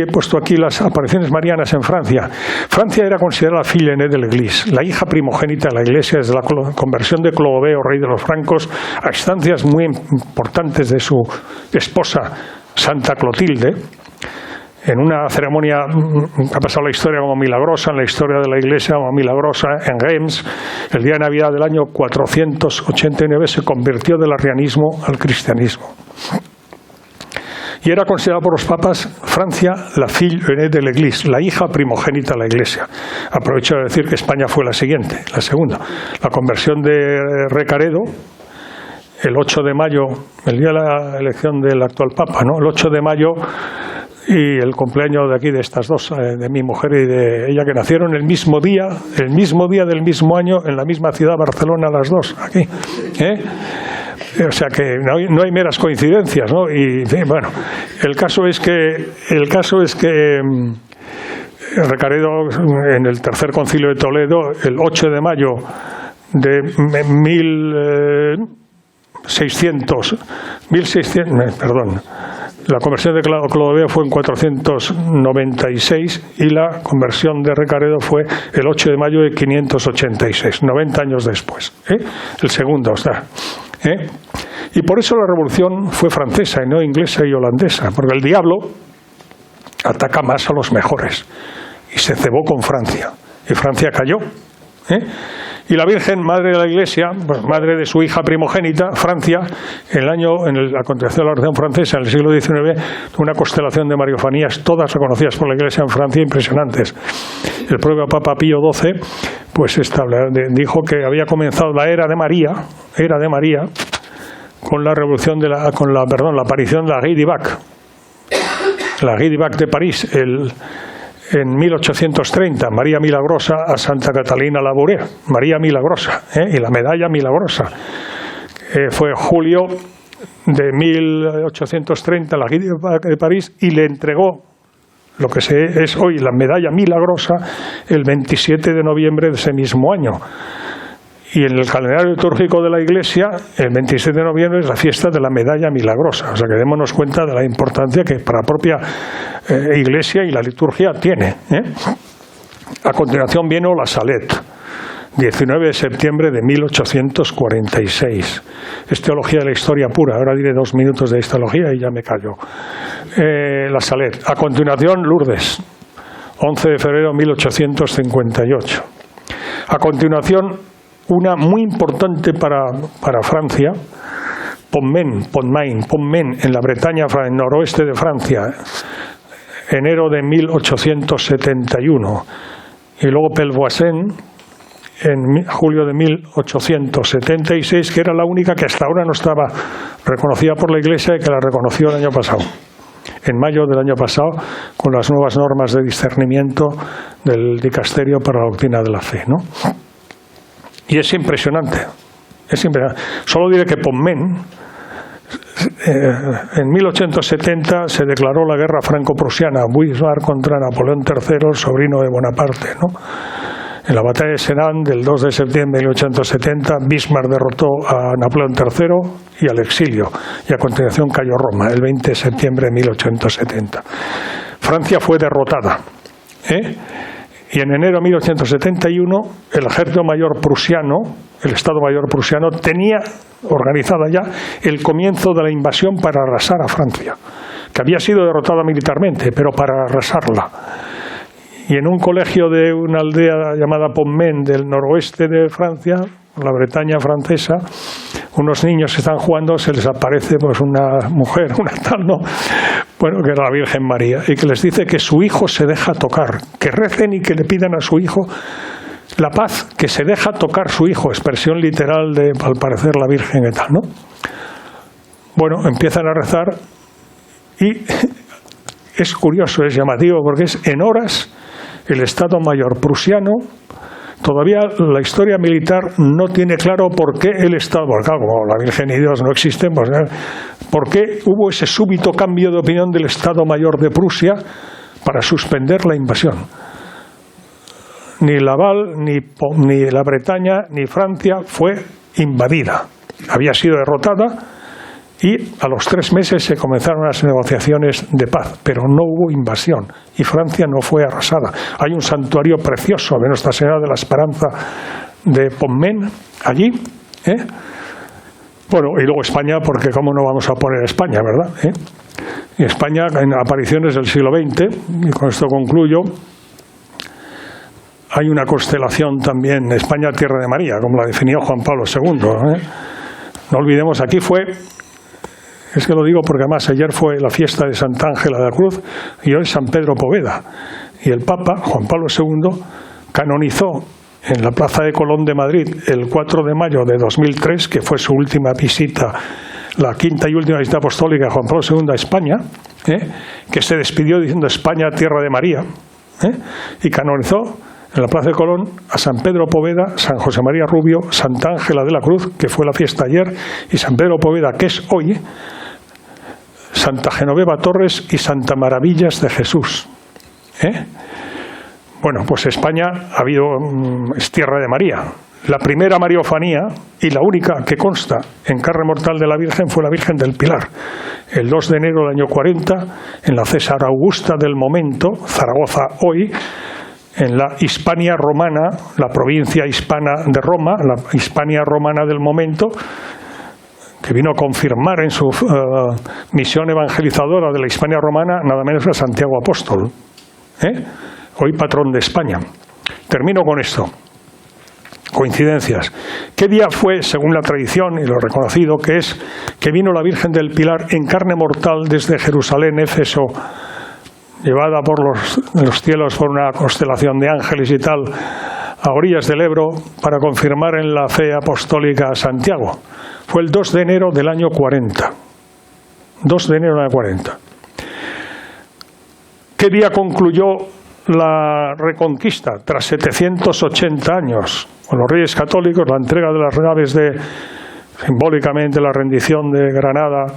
puesto aquí las apariciones marianas en Francia? Francia era considerada la fille aînée de l'Église, la hija primogénita de la Iglesia desde la conversión de Clodoveo, rey de los francos, a instancias muy importantes de su esposa Santa Clotilde, en una ceremonia que ha pasado la historia como milagrosa, en la historia de la Iglesia como milagrosa, en Reims, el día de Navidad del año 489 se convirtió del arrianismo al cristianismo. Y era considerada por los papas Francia la fille aînée de l'Église, la hija primogénita de la Iglesia. Aprovecho de decir que España fue la siguiente, la segunda. La conversión de Recaredo, el 8 de mayo, el día de la elección del actual papa, ¿no? El 8 de mayo, y el cumpleaños de aquí de estas dos, de mi mujer y de ella, que nacieron el mismo día del mismo año, en la misma ciudad, Barcelona, las dos, aquí. O sea que no hay meras coincidencias, ¿no? Y bueno, el caso es que Recaredo, en el tercer concilio de Toledo, el 8 de mayo de 1600, la conversión de Clodoveo fue en 496 y la conversión de Recaredo fue el 8 de mayo de 586, 90 años después. El segundo, o sea. Y por eso la revolución fue francesa y no inglesa y holandesa, porque el diablo ataca más a los mejores y se cebó con Francia y Francia cayó. Y la Virgen, madre de la Iglesia, pues, madre de su hija primogénita, Francia, en la continuación de la Revolución Francesa en el siglo XIX, una constelación de mariofanías, todas reconocidas por la Iglesia en Francia, impresionantes. El propio Papa Pío XII pues dijo que había comenzado la era de María, con la revolución la aparición de la Guy du Bac de París, en 1830, María Milagrosa a Santa Catalina Labouré, María Milagrosa, y la medalla milagrosa. Fue julio de 1830 la Guy du Bac de París y le entregó lo que es hoy la medalla milagrosa el 27 de noviembre de ese mismo año. Y en el calendario litúrgico de la Iglesia, el 27 de noviembre es la fiesta de la medalla milagrosa. O sea que démonos cuenta de la importancia que para la propia Iglesia y la liturgia tiene. A continuación viene la Salette, 19 de septiembre de 1846. Es teología de la historia pura. Ahora diré 2 minutos de histología y ya me callo. La Salette. A continuación, Lourdes, 11 de febrero de 1858. A continuación, una muy importante para Francia, Pontmain, en la Bretaña, en el noroeste de Francia, enero de 1871. Y luego Pelvoisin, en julio de 1876, que era la única que hasta ahora no estaba reconocida por la Iglesia y que la reconoció el año pasado, en mayo del año pasado, con las nuevas normas de discernimiento del Dicasterio para la Doctrina de la Fe, ¿no? Y es impresionante. Solo diré que Pontmain, en 1870 se declaró la guerra franco-prusiana, Bismarck contra Napoleón III, el sobrino de Bonaparte, ¿no? En la batalla de Sedan del 2 de septiembre de 1870, Bismarck derrotó a Napoleón III y al exilio, y a continuación cayó Roma, el 20 de septiembre de 1870. Francia fue derrotada, y en enero de 1871 el ejército mayor prusiano, el Estado Mayor prusiano, tenía organizada ya el comienzo de la invasión para arrasar a Francia, que había sido derrotada militarmente, pero para arrasarla. Y en un colegio de una aldea llamada Pontmain, del noroeste de Francia, la Bretaña francesa, unos niños que están jugando, se les aparece pues una mujer, una tal, ¿no? Bueno, que era la Virgen María, y que les dice que su hijo se deja tocar, que recen y que le pidan a su hijo la paz, que se deja tocar su hijo, expresión literal de, al parecer, la Virgen y tal, ¿no? Bueno, empiezan a rezar y es curioso, es llamativo, porque es en horas el Estado Mayor prusiano. Todavía la historia militar no tiene claro por qué el Estado, porque claro, como la Virgen y Dios no existen, pues, ¿por qué hubo ese súbito cambio de opinión del Estado Mayor de Prusia para suspender la invasión? Ni Laval, ni la Bretaña, ni Francia fue invadida. Había sido derrotada y a los 3 meses se comenzaron las negociaciones de paz, pero no hubo invasión y Francia no fue arrasada. Hay un santuario precioso de Nuestra Señora de la Esperanza de Pontmain allí, ¿eh? Bueno, y luego España, porque cómo no vamos a poner España, ¿verdad? Y España en apariciones del siglo XX, y con esto concluyo. Hay una constelación también, España, tierra de María, como la definió Juan Pablo II. No olvidemos, aquí fue, es que lo digo porque además ayer fue la fiesta de Santa Ángela de la Cruz y hoy San Pedro Poveda. Y el Papa, Juan Pablo II, canonizó en la Plaza de Colón de Madrid el 4 de mayo de 2003, que fue su última visita, la quinta y última visita apostólica de Juan Pablo II a España, que se despidió diciendo España, tierra de María, y canonizó en la Plaza de Colón a San Pedro Poveda, San José María Rubio, Santa Ángela de la Cruz, que fue la fiesta ayer, y San Pedro Poveda, que es hoy, Santa Genoveva Torres y Santa Maravillas de Jesús. Bueno, pues España es tierra de María. La primera mariofanía y la única que consta en carne mortal de la Virgen fue la Virgen del Pilar. El 2 de enero del año 40, en la César Augusta del momento, Zaragoza hoy, en la Hispania romana, la provincia hispana de Roma, la Hispania romana del momento, que vino a confirmar en su misión evangelizadora de la Hispania romana nada menos que a Santiago Apóstol, hoy patrón de España. Termino con esto. Coincidencias. ¿Qué día fue, según la tradición y lo reconocido que es, que vino la Virgen del Pilar en carne mortal desde Jerusalén, Éfeso, llevada por los cielos por una constelación de ángeles y tal, a orillas del Ebro, para confirmar en la fe apostólica a Santiago? Fue el 2 de enero del año 40. 2 de enero del año 40. ¿Qué día concluyó la Reconquista? Tras 780 años, con los Reyes Católicos, la entrega de las naves simbólicamente la rendición de Granada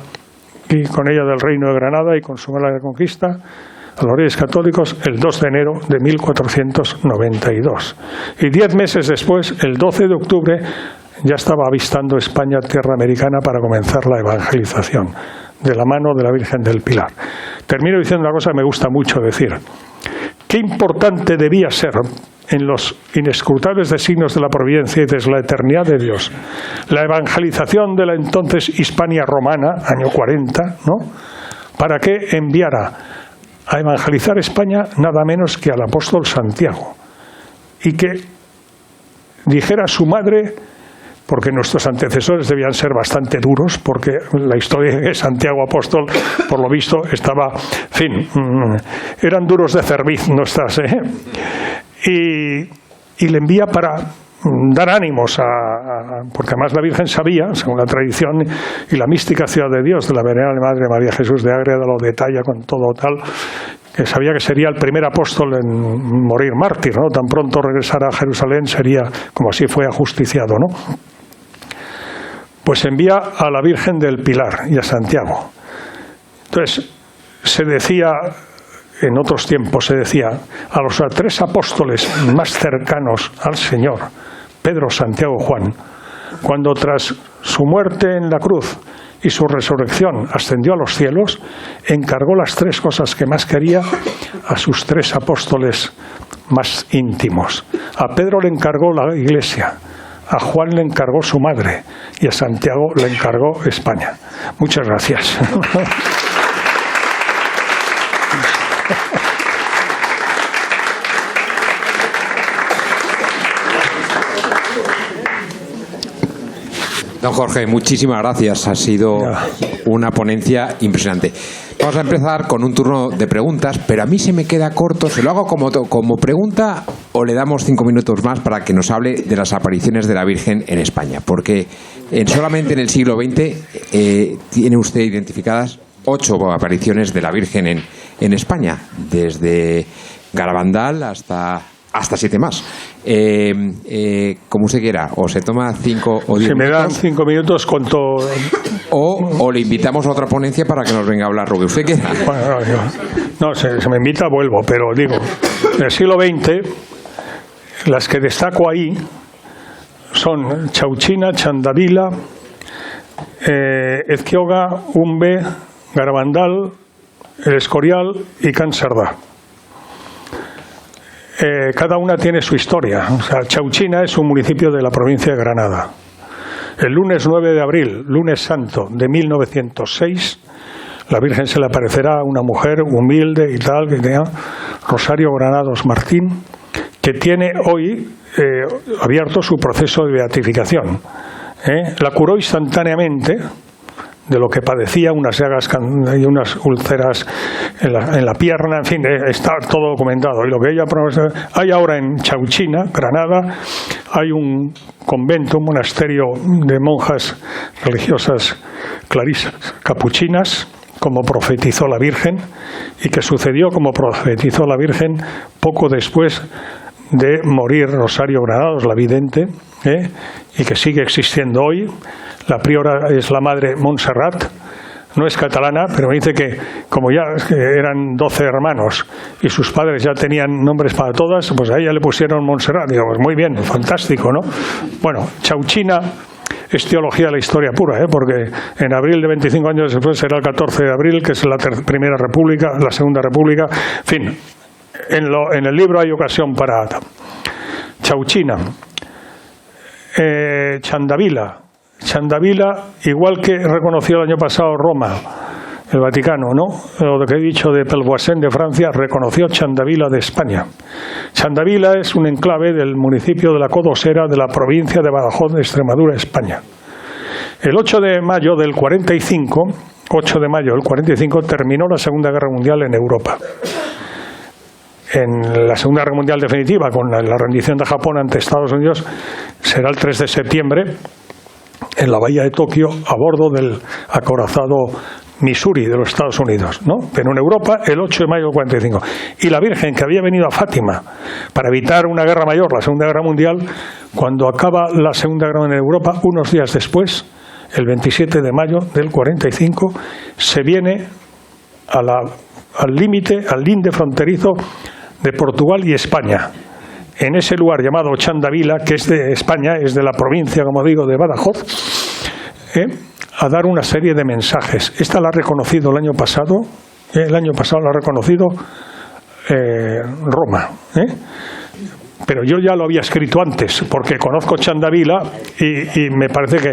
y con ella del Reino de Granada y consumar la Reconquista, a los Reyes Católicos el 2 de enero de 1492. Y 10 meses después, el 12 de octubre, ya estaba avistando España tierra americana para comenzar la evangelización, de la mano de la Virgen del Pilar. Termino diciendo una cosa que me gusta mucho decir. Qué importante debía ser en los inescrutables designios de la providencia y desde la eternidad de Dios la evangelización de la entonces Hispania romana, año 40, ¿no?, para que enviara a evangelizar España nada menos que al apóstol Santiago, y que dijera a su madre, porque nuestros antecesores debían ser bastante duros, porque la historia de Santiago Apóstol, por lo visto, estaba, en fin, eran duros de cerviz nuestras, y le envía para dar ánimos porque además la Virgen sabía, según la tradición y la mística ciudad de Dios de la venerable Madre María Jesús de Ágreda, lo detalla con todo tal, que sabía que sería el primer apóstol en morir mártir, ¿no? Tan pronto regresara a Jerusalén sería, como así fue, ajusticiado, ¿no? Pues envía a la Virgen del Pilar y a Santiago. Entonces, se decía, en otros tiempos se decía, a los 3 apóstoles más cercanos al Señor, Pedro, Santiago, Juan, cuando tras su muerte en la cruz y su resurrección ascendió a los cielos, encargó las 3 cosas que más quería a sus 3 apóstoles más íntimos. A Pedro le encargó la Iglesia, a Juan le encargó su madre y a Santiago le encargó España. Muchas gracias. Don Jorge, muchísimas gracias. Ha sido una ponencia impresionante. Vamos a empezar con un turno de preguntas, pero a mí se me queda corto. ¿Se lo hago como pregunta o le damos 5 minutos más para que nos hable de las apariciones de la Virgen en España? Porque solamente en el siglo XX tiene usted identificadas 8 apariciones de la Virgen en España, desde Garabandal hasta 7 más. Como usted quiera, o se toma 5 o 10 minutos. Si me dan 5 minutos con todo. O le invitamos a otra ponencia para que nos venga a hablar lo que usted quiera. Bueno, no, se me invita, vuelvo, pero digo, en el siglo XX, las que destaco ahí son Chauchina, Chandavila, Ezquioga, Umbe, Garabandal, El Escorial y Can Cerdà. Cada una tiene su historia. O sea, Chauchina es un municipio de la provincia de Granada. El lunes 9 de abril, lunes santo de 1906, la Virgen se le aparecerá a una mujer humilde y tal, que tenía Rosario Granados Martín, que tiene hoy abierto su proceso de beatificación. La curó instantáneamente de lo que padecía, unas llagas y unas úlceras en la pierna, en fin, está todo documentado. Y lo que ella hay ahora en Chauchina, Granada, hay un convento, un monasterio de monjas religiosas clarisas, capuchinas, como profetizó la Virgen, y que sucedió como profetizó la Virgen poco después de morir Rosario Granados, la vidente, y que sigue existiendo hoy. La priora es la madre Montserrat, no es catalana, pero me dice que como ya eran 12 hermanos y sus padres ya tenían nombres para todas, pues a ella le pusieron Montserrat. Digo, pues muy bien, fantástico, ¿no? Bueno, Chauchina es teología de la historia pura, porque en abril de 25 años después será el 14 de abril, que es la Primera República, la Segunda República, en fin, en el libro hay ocasión para Chauchina. Chandavila, igual que reconoció el año pasado Roma, el Vaticano, ¿no? Lo que he dicho de Pelvoisin de Francia, reconoció Chandavila de España. Chandavila es un enclave del municipio de la Codosera de la provincia de Badajoz de Extremadura, España. El 8 de mayo del 45, terminó la Segunda Guerra Mundial en Europa. En la Segunda Guerra Mundial definitiva, con la rendición de Japón ante Estados Unidos, será el 3 de septiembre en la bahía de Tokio, a bordo del acorazado Missouri de los Estados Unidos, ¿no? Pero en Europa, el 8 de mayo del 45. Y la Virgen, que había venido a Fátima para evitar una guerra mayor, la Segunda Guerra Mundial, cuando acaba la Segunda Guerra en Europa, unos días después, el 27 de mayo del 45, se viene al límite, al linde fronterizo de Portugal y España. En ese lugar llamado Chandavila, que es de España, es de la provincia, como digo, de Badajoz, a dar una serie de mensajes. Esta la ha reconocido el año pasado la ha reconocido Roma. Pero yo ya lo había escrito antes, porque conozco Chandavila y me parece que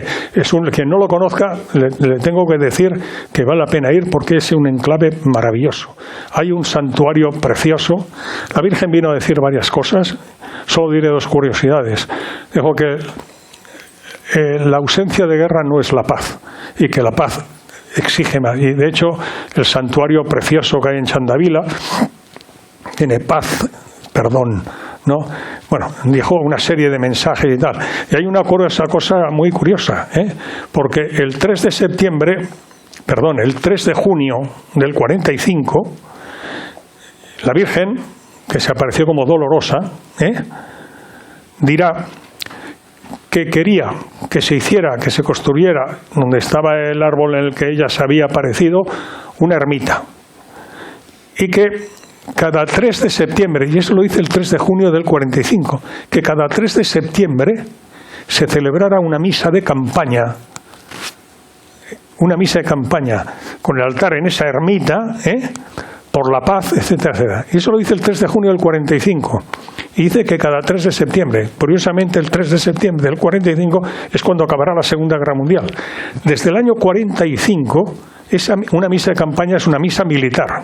quien no lo conozca, le tengo que decir que vale la pena ir porque es un enclave maravilloso. Hay un santuario precioso. La Virgen vino a decir varias cosas, solo diré 2 curiosidades. Dijo que la ausencia de guerra no es la paz y que la paz exige más. Y de hecho, el santuario precioso que hay en Chandavila tiene paz, perdón, ¿no? Bueno, dijo una serie de mensajes y tal. Y hay una cosa muy curiosa, porque el 3 de junio del 45, la Virgen, que se apareció como dolorosa, dirá que quería que se construyera, donde estaba el árbol en el que ella se había aparecido, una ermita. Y que cada 3 de septiembre, y eso lo dice el 3 de junio del 45, que cada 3 de septiembre se celebrara una misa de campaña, con el altar en esa ermita, por la paz, etcétera, etcétera. Y eso lo dice el 3 de junio del 45. Y dice que cada 3 de septiembre, curiosamente el 3 de septiembre del 45 es cuando acabará la Segunda Guerra Mundial. Desde el año 45, una misa de campaña es una misa militar.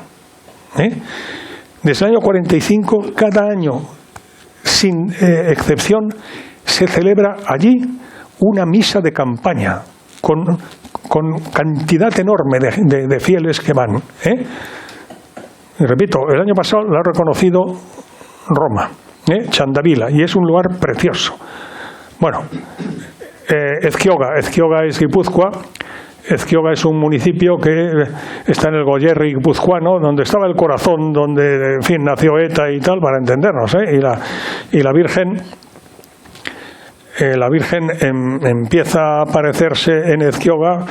Desde el año 45, cada año, sin excepción, se celebra allí una misa de campaña con cantidad enorme de fieles que van. Y repito, el año pasado lo ha reconocido Roma, Chandavila, y es un lugar precioso. Bueno, Ezquioga es Guipúzcoa. Ezquioga es un municipio que está en el Goierri guipuzcoano, donde estaba el corazón, donde, en fin, nació ETA y tal, para entendernos, y la Virgen empieza a aparecerse en Ezquioga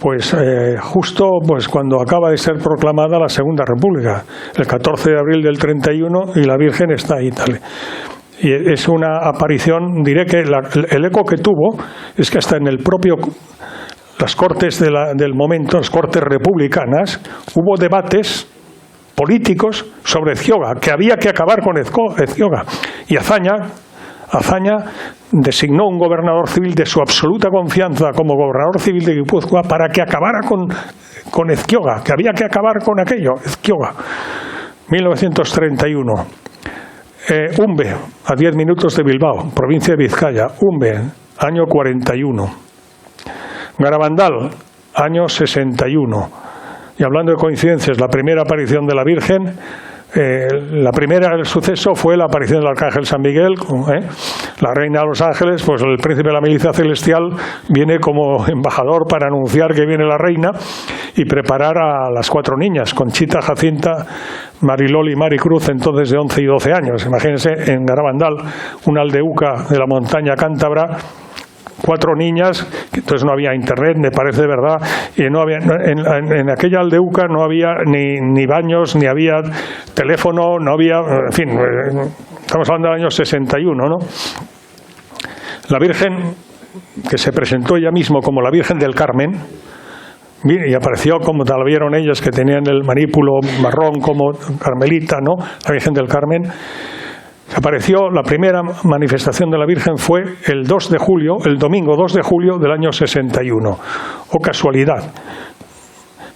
pues justo pues cuando acaba de ser proclamada la Segunda República, el 14 de abril del 31, y la Virgen está ahí tal. Y es una aparición, diré que el eco que tuvo es que hasta en el propio las cortes del momento, las cortes republicanas, hubo debates políticos sobre Ezquioga, que había que acabar con Ezquioga. Y Azaña designó un gobernador civil de su absoluta confianza como gobernador civil de Guipúzcoa para que acabara con Ezquioga, que había que acabar con aquello, Ezquioga. 1931. Umbe, a 10 minutos de Bilbao, provincia de Vizcaya. Umbe, año 41. Garabandal, año 61. Y hablando de coincidencias, la primera aparición de la Virgen, el suceso fue la aparición del Arcángel San Miguel, la Reina de los Ángeles, pues el príncipe de la milicia celestial viene como embajador para anunciar que viene la Reina y preparar a las 4 niñas, Conchita, Jacinta, Mariloli y Maricruz, entonces de 11 y 12 años. Imagínense, en Garabandal, una aldeuca de la montaña cántabra, 4 niñas, entonces no había internet, me parece de verdad, y no había, en aquella aldeuca no había ni baños, ni había teléfono, no había, en fin, estamos hablando del año 61, ¿no? La Virgen, que se presentó ella mismo como la Virgen del Carmen, y apareció como tal vieron ellos, que tenían el manípulo marrón como carmelita, ¿no? La Virgen del Carmen. Apareció, la primera manifestación de la Virgen fue el 2 de julio, el domingo 2 de julio del año 61. O casualidad.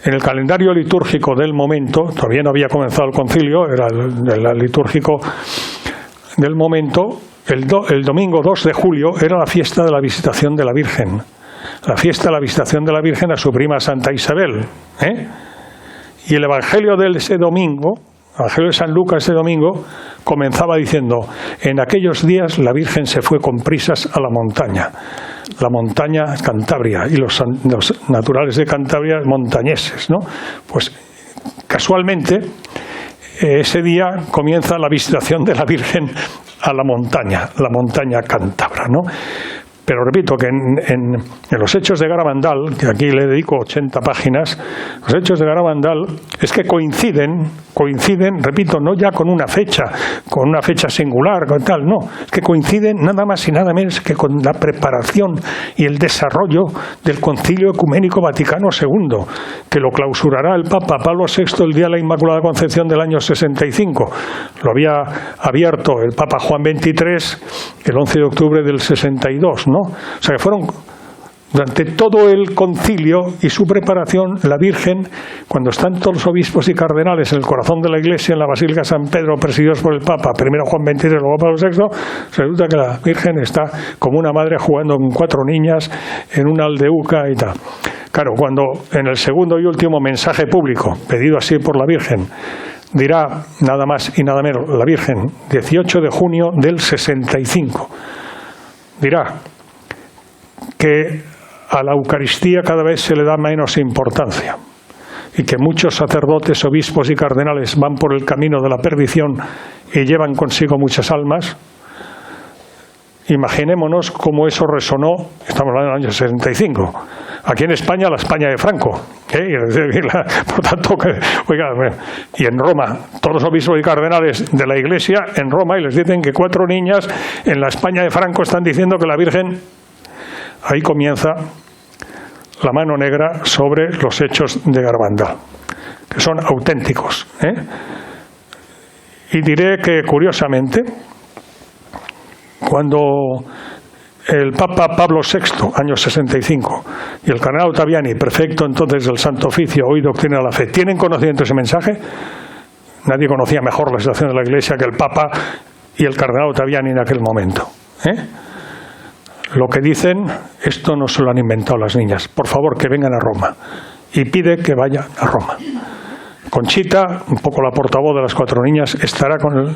En el calendario litúrgico del momento, todavía no había comenzado el concilio, era el litúrgico del momento, el domingo 2 de julio era la fiesta de la visitación de la Virgen. La fiesta de la visitación de la Virgen a su prima Santa Isabel. Y el Evangelio de ese domingo, el Evangelio de San Lucas ese domingo, comenzaba diciendo: en aquellos días la Virgen se fue con prisas a la montaña Cantabria, y los naturales de Cantabria montañeses, ¿no? Pues casualmente ese día comienza la visitación de la Virgen a la montaña cántabra, ¿no? Pero repito que en los Hechos de Garabandal, que aquí le dedico 80 páginas, los Hechos de Garabandal es que coinciden, repito, no ya con una fecha singular, con tal, no, es que coinciden nada más y nada menos que con la preparación y el desarrollo del Concilio Ecuménico Vaticano II, que lo clausurará el Papa Pablo VI el día de la Inmaculada Concepción del año 65. Lo había abierto el Papa Juan XXIII el 11 de octubre del 62, ¿no? O sea que fueron, durante todo el concilio y su preparación, la Virgen, cuando están todos los obispos y cardenales en el corazón de la Iglesia, en la Basílica San Pedro, presididos por el Papa, primero Juan XXIII, luego Pablo VI, resulta que la Virgen está como una madre jugando con 4 niñas en una aldeuca y tal. Claro, cuando en el segundo y último mensaje público, pedido así por la Virgen, dirá nada más y nada menos la Virgen, 18 de junio del 65, dirá que a la Eucaristía cada vez se le da menos importancia y que muchos sacerdotes, obispos y cardenales van por el camino de la perdición y llevan consigo muchas almas. Imaginémonos cómo eso resonó, estamos hablando del año 65, aquí en España, la España de Franco, por tanto, oiga, y en Roma, todos los obispos y cardenales de la Iglesia en Roma, y les dicen que 4 niñas en la España de Franco están diciendo que la Virgen. Ahí comienza la mano negra sobre los Hechos de Garabandal, que son auténticos, Y diré que, curiosamente, cuando el Papa Pablo VI, año 65, y el cardenal Ottaviani, prefecto entonces del Santo Oficio, hoy Doctrina de la Fe, tienen conocimiento de ese mensaje, Nadie conocía mejor la situación de la Iglesia que el Papa y el cardenal Ottaviani en aquel momento. Lo que dicen, esto no se lo han inventado las niñas. Por favor, que vengan a Roma. Y pide que vayan a Roma. Conchita, un poco la portavoz de las cuatro niñas, estará con el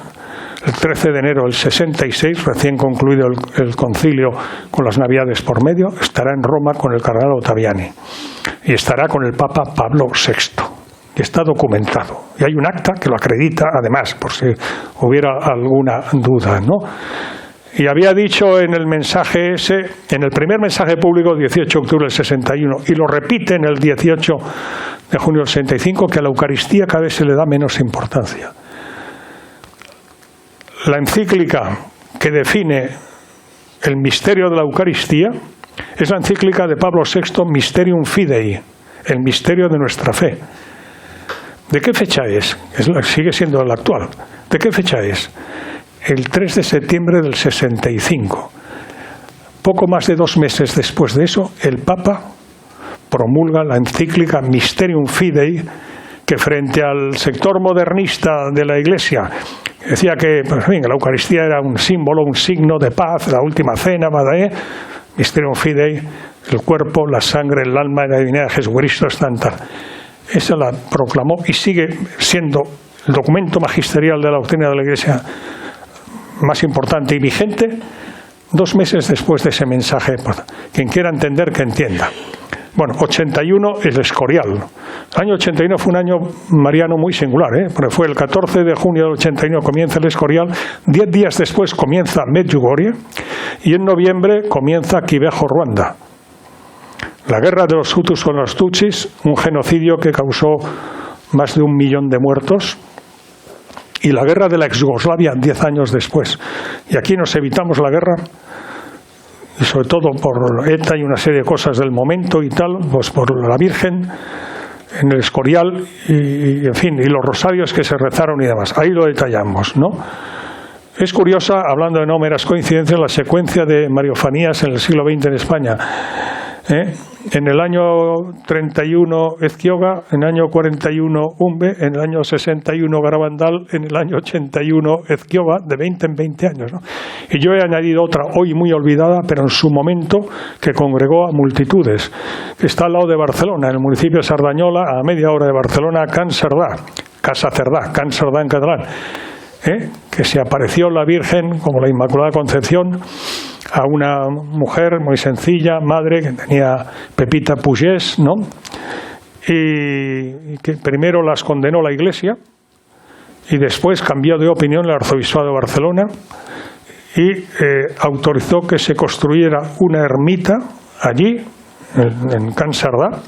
13 de enero del 66, recién concluido el concilio con las Navidades por medio, estará en Roma con el cardenal Ottaviani. Y estará con el Papa Pablo VI. Y está documentado. Y hay un acta que lo acredita, además, por si hubiera alguna duda, ¿no? Y había dicho en el mensaje ese, en el primer mensaje público, 18 de octubre del 61, y lo repite en el 18 de junio del 65, que a la Eucaristía cada vez se le da menos importancia. La encíclica que define el misterio de la Eucaristía es la encíclica de Pablo VI, Mysterium Fidei, el misterio de nuestra fe. ¿De qué fecha es? Sigue siendo la actual. ¿De qué fecha es? El 3 de septiembre del 65. Poco más de 2 meses después de eso, el Papa promulga la encíclica Mysterium Fidei, que frente al sector modernista de la Iglesia decía que pues, bien, la Eucaristía era un símbolo, un signo de paz, la última cena, Mysterium Fidei, el cuerpo, la sangre, el alma y la divinidad de Jesucristo están tal. Esa la proclamó y sigue siendo el documento magisterial de la doctrina de la Iglesia más importante y vigente 2 meses después de ese mensaje. Quien quiera entender, que entienda. Bueno, 81 es el Escorial. El año 81 fue un año mariano muy singular, porque fue el 14 de junio del 81 comienza el Escorial, 10 días después comienza Medjugorje y en noviembre comienza Kibeho, Ruanda. La guerra de los Hutus con los Tutsis, un genocidio que causó más de 1 millón de muertos, y la guerra de la ex-Yugoslavia 10 años después. Y aquí nos evitamos la guerra, y sobre todo por ETA y una serie de cosas del momento y tal, pues por la Virgen en el Escorial y en fin, y los rosarios que se rezaron y demás. Ahí lo detallamos, ¿no? Es curiosa, hablando de no meras coincidencias, la secuencia de mariofanías en el siglo XX en España. En el año 31 Ezquioga, en el año 41 Umbe, en el año 61 Garabandal, en el año 81 Ezquioga, de 20 en 20 años, ¿no? Y yo he añadido otra, hoy muy olvidada, pero en su momento, que congregó a multitudes, que está al lado de Barcelona, en el municipio de Sardañola, a media hora de Barcelona, Can Cerdà en catalán, que se apareció la Virgen como la Inmaculada Concepción a una mujer muy sencilla, madre, que tenía Pepita Pugès, ¿no? Y que primero las condenó la Iglesia y después cambió de opinión el Arzobispado de Barcelona y autorizó que se construyera una ermita allí, en Can Cerdà,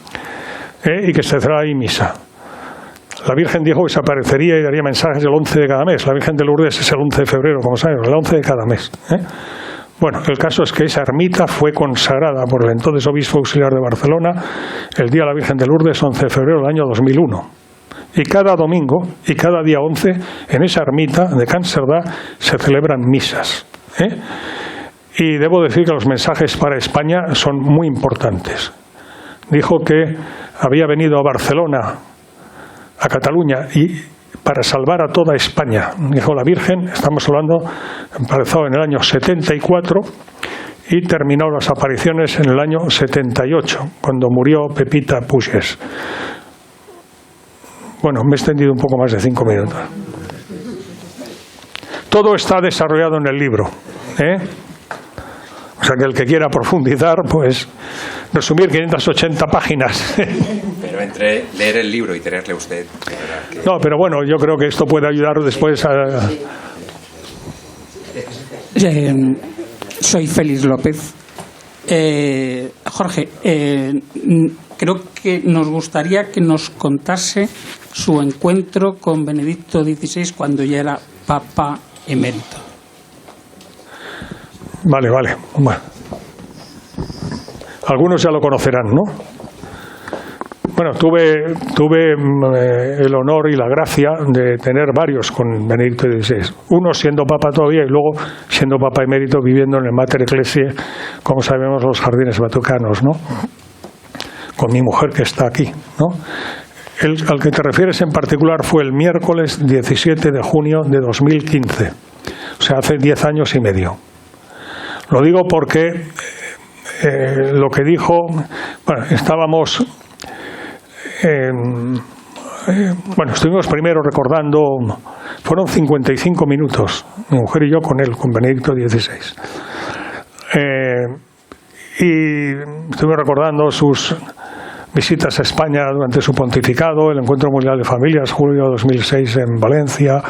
y que se celebrara ahí misa. La Virgen dijo que se aparecería y daría mensajes el 11 de cada mes. La Virgen de Lourdes es el 11 de febrero, como saben, el 11 de cada mes. Bueno, el caso es que esa ermita fue consagrada por el entonces obispo auxiliar de Barcelona el día de la Virgen de Lourdes, 11 de febrero del año 2001. Y cada domingo y cada día 11 en esa ermita de Can Cerdà se celebran misas. Y debo decir que los mensajes para España son muy importantes. Dijo que había venido a Barcelona, a Cataluña, y para salvar a toda España. Dijo la Virgen, estamos hablando, empezó en el año 74 y terminó las apariciones en el año 78, cuando murió Pepita Pugès. Bueno, me he extendido un poco más de 5 minutos. Todo está desarrollado en el libro, O sea que el que quiera profundizar, pues resumir 580 páginas. Pero entre leer el libro y tenerle usted... No, pero bueno, yo creo que esto puede ayudar después a... Soy Félix López. Jorge, creo que nos gustaría que nos contase su encuentro con Benedicto XVI cuando ya era Papa emérito. Vale. Bueno. Algunos ya lo conocerán, ¿no? Bueno, tuve el honor y la gracia de tener varios con Benedicto XVI. Uno siendo Papa todavía y luego siendo Papa emérito viviendo en el Mater Ecclesiae, como sabemos, los jardines vaticanos, ¿no? Con mi mujer que está aquí, ¿no? al que te refieres en particular fue el miércoles 17 de junio de 2015, o sea, hace 10 años y medio. Lo digo porque lo que dijo, bueno, estábamos, estuvimos primero recordando, fueron 55 minutos, mi mujer y yo con él, con Benedicto XVI. Y estuvimos recordando sus visitas a España durante su pontificado, el Encuentro Mundial de Familias, julio de 2006 en Valencia,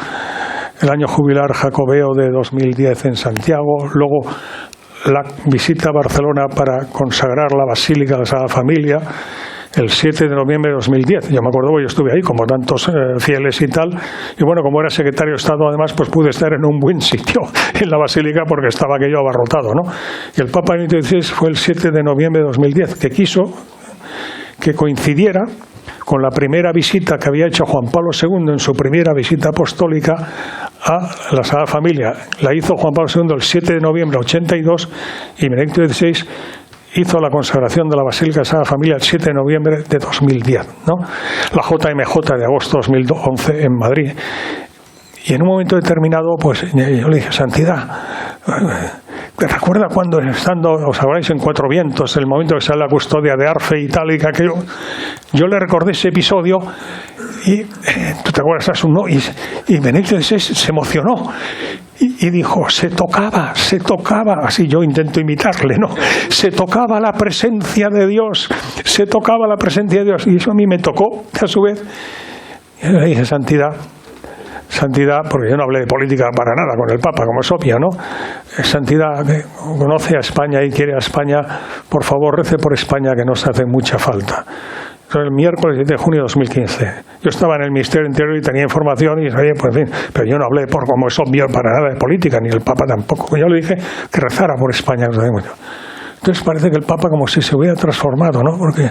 el año jubilar jacobeo de 2010 en Santiago, luego la visita a Barcelona para consagrar la Basílica de la Sagrada Familia el 7 de noviembre de 2010. Yo me acuerdo, yo estuve ahí como tantos fieles y tal, y bueno, como era secretario de Estado además, pues pude estar en un buen sitio en la Basílica porque estaba aquello abarrotado, ¿no? Y el Papa Benedicto XVI fue el 7 de noviembre de 2010, que quiso que coincidiera con la primera visita que había hecho Juan Pablo II en su primera visita apostólica a la Sagrada Familia. La hizo Juan Pablo II el 7 de noviembre de 82 y Benedicto XVI hizo la consagración de la Basílica de la Sagrada Familia el 7 de noviembre de 2010, ¿no? La JMJ de agosto de 2011 en Madrid. Y en un momento determinado, pues yo le dije, Santidad, ¿recuerda cuando estando, os acordáis, en Cuatro Vientos, el momento que sale la custodia de Arfe y tal, y que aquello? Yo le recordé ese episodio y tú te acuerdas, ¿no? Y Benedicto XVI se emocionó y dijo, se tocaba, así yo intento imitarle, ¿no? Se tocaba la presencia de Dios, se tocaba la presencia de Dios, y eso a mí me tocó, a su vez. Y le dije, Santidad, porque yo no hablé de política para nada con el Papa, como es obvio, ¿no? Santidad, que conoce a España y quiere a España, por favor, rece por España, que nos hace mucha falta. Entonces, el miércoles 7 de junio de 2015, yo estaba en el Ministerio Interior y tenía información y sabía, pues en fin, pero yo no hablé, como es obvio, para nada de política, ni el Papa tampoco. Yo le dije que rezara por España. Entonces parece que el Papa como si se hubiera transformado, ¿no? Porque...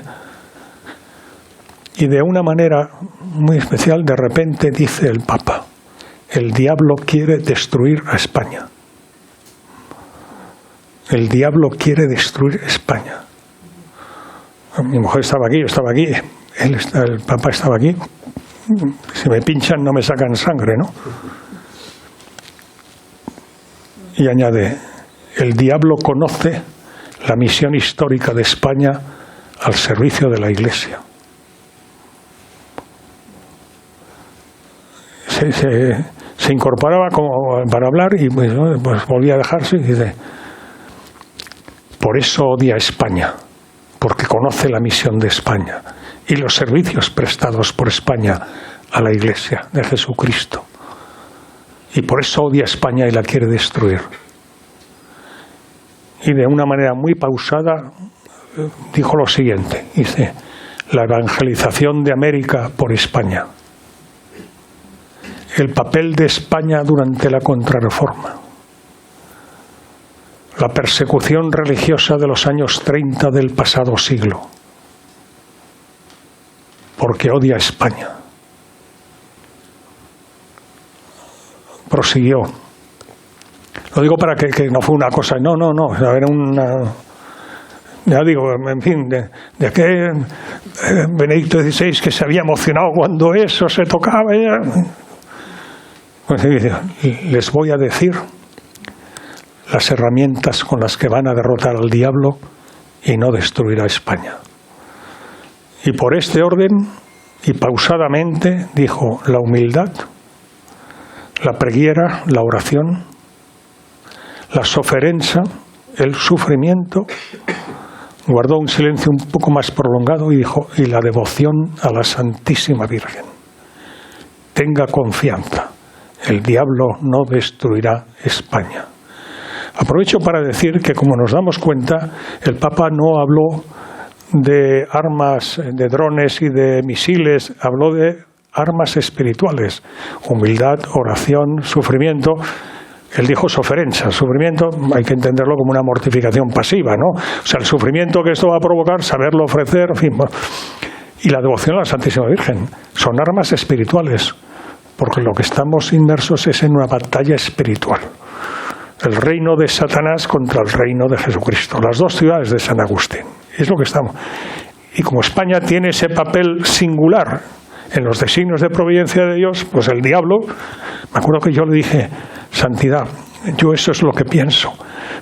Y de una manera muy especial, de repente dice el Papa, el diablo quiere destruir a España. El diablo quiere destruir España. Mi mujer estaba aquí, yo estaba aquí, el Papa estaba aquí. Si me pinchan no me sacan sangre, ¿no? Y añade, el diablo conoce la misión histórica de España al servicio de la Iglesia. Se incorporaba como para hablar y pues volvía a dejarse y dice, por eso odia a España, porque conoce la misión de España y los servicios prestados por España a la Iglesia de Jesucristo, y por eso odia a España y la quiere destruir. Y de una manera muy pausada dijo lo siguiente, dice, la evangelización de América por España, el papel de España durante la Contrarreforma, la persecución religiosa de los años 30 del pasado siglo, porque odia a España. Prosiguió. Lo digo para que no fue una cosa, no, era una... Ya digo, en fin, de aquel Benedicto XVI que se había emocionado cuando eso se tocaba. Pues les voy a decir las herramientas con las que van a derrotar al diablo y no destruir a España. Y por este orden, y pausadamente, dijo la humildad, la preguiera, la oración, la soferenza, el sufrimiento. Guardó un silencio un poco más prolongado y dijo, y la devoción a la Santísima Virgen. Tenga confianza. El diablo no destruirá España. Aprovecho para decir que, como nos damos cuenta, el Papa no habló de armas, de drones y de misiles, habló de armas espirituales, humildad, oración, sufrimiento. Él dijo soferenza. Sufrimiento hay que entenderlo como una mortificación pasiva, ¿no? O sea, el sufrimiento que esto va a provocar, saberlo ofrecer, en fin. Y la devoción a la Santísima Virgen son armas espirituales, porque lo que estamos inmersos es en una batalla espiritual. El reino de Satanás contra el reino de Jesucristo. Las dos ciudades de San Agustín. Es lo que estamos. Y como España tiene ese papel singular en los designios de providencia de Dios, pues el diablo, me acuerdo que yo le dije, Santidad, yo eso es lo que pienso,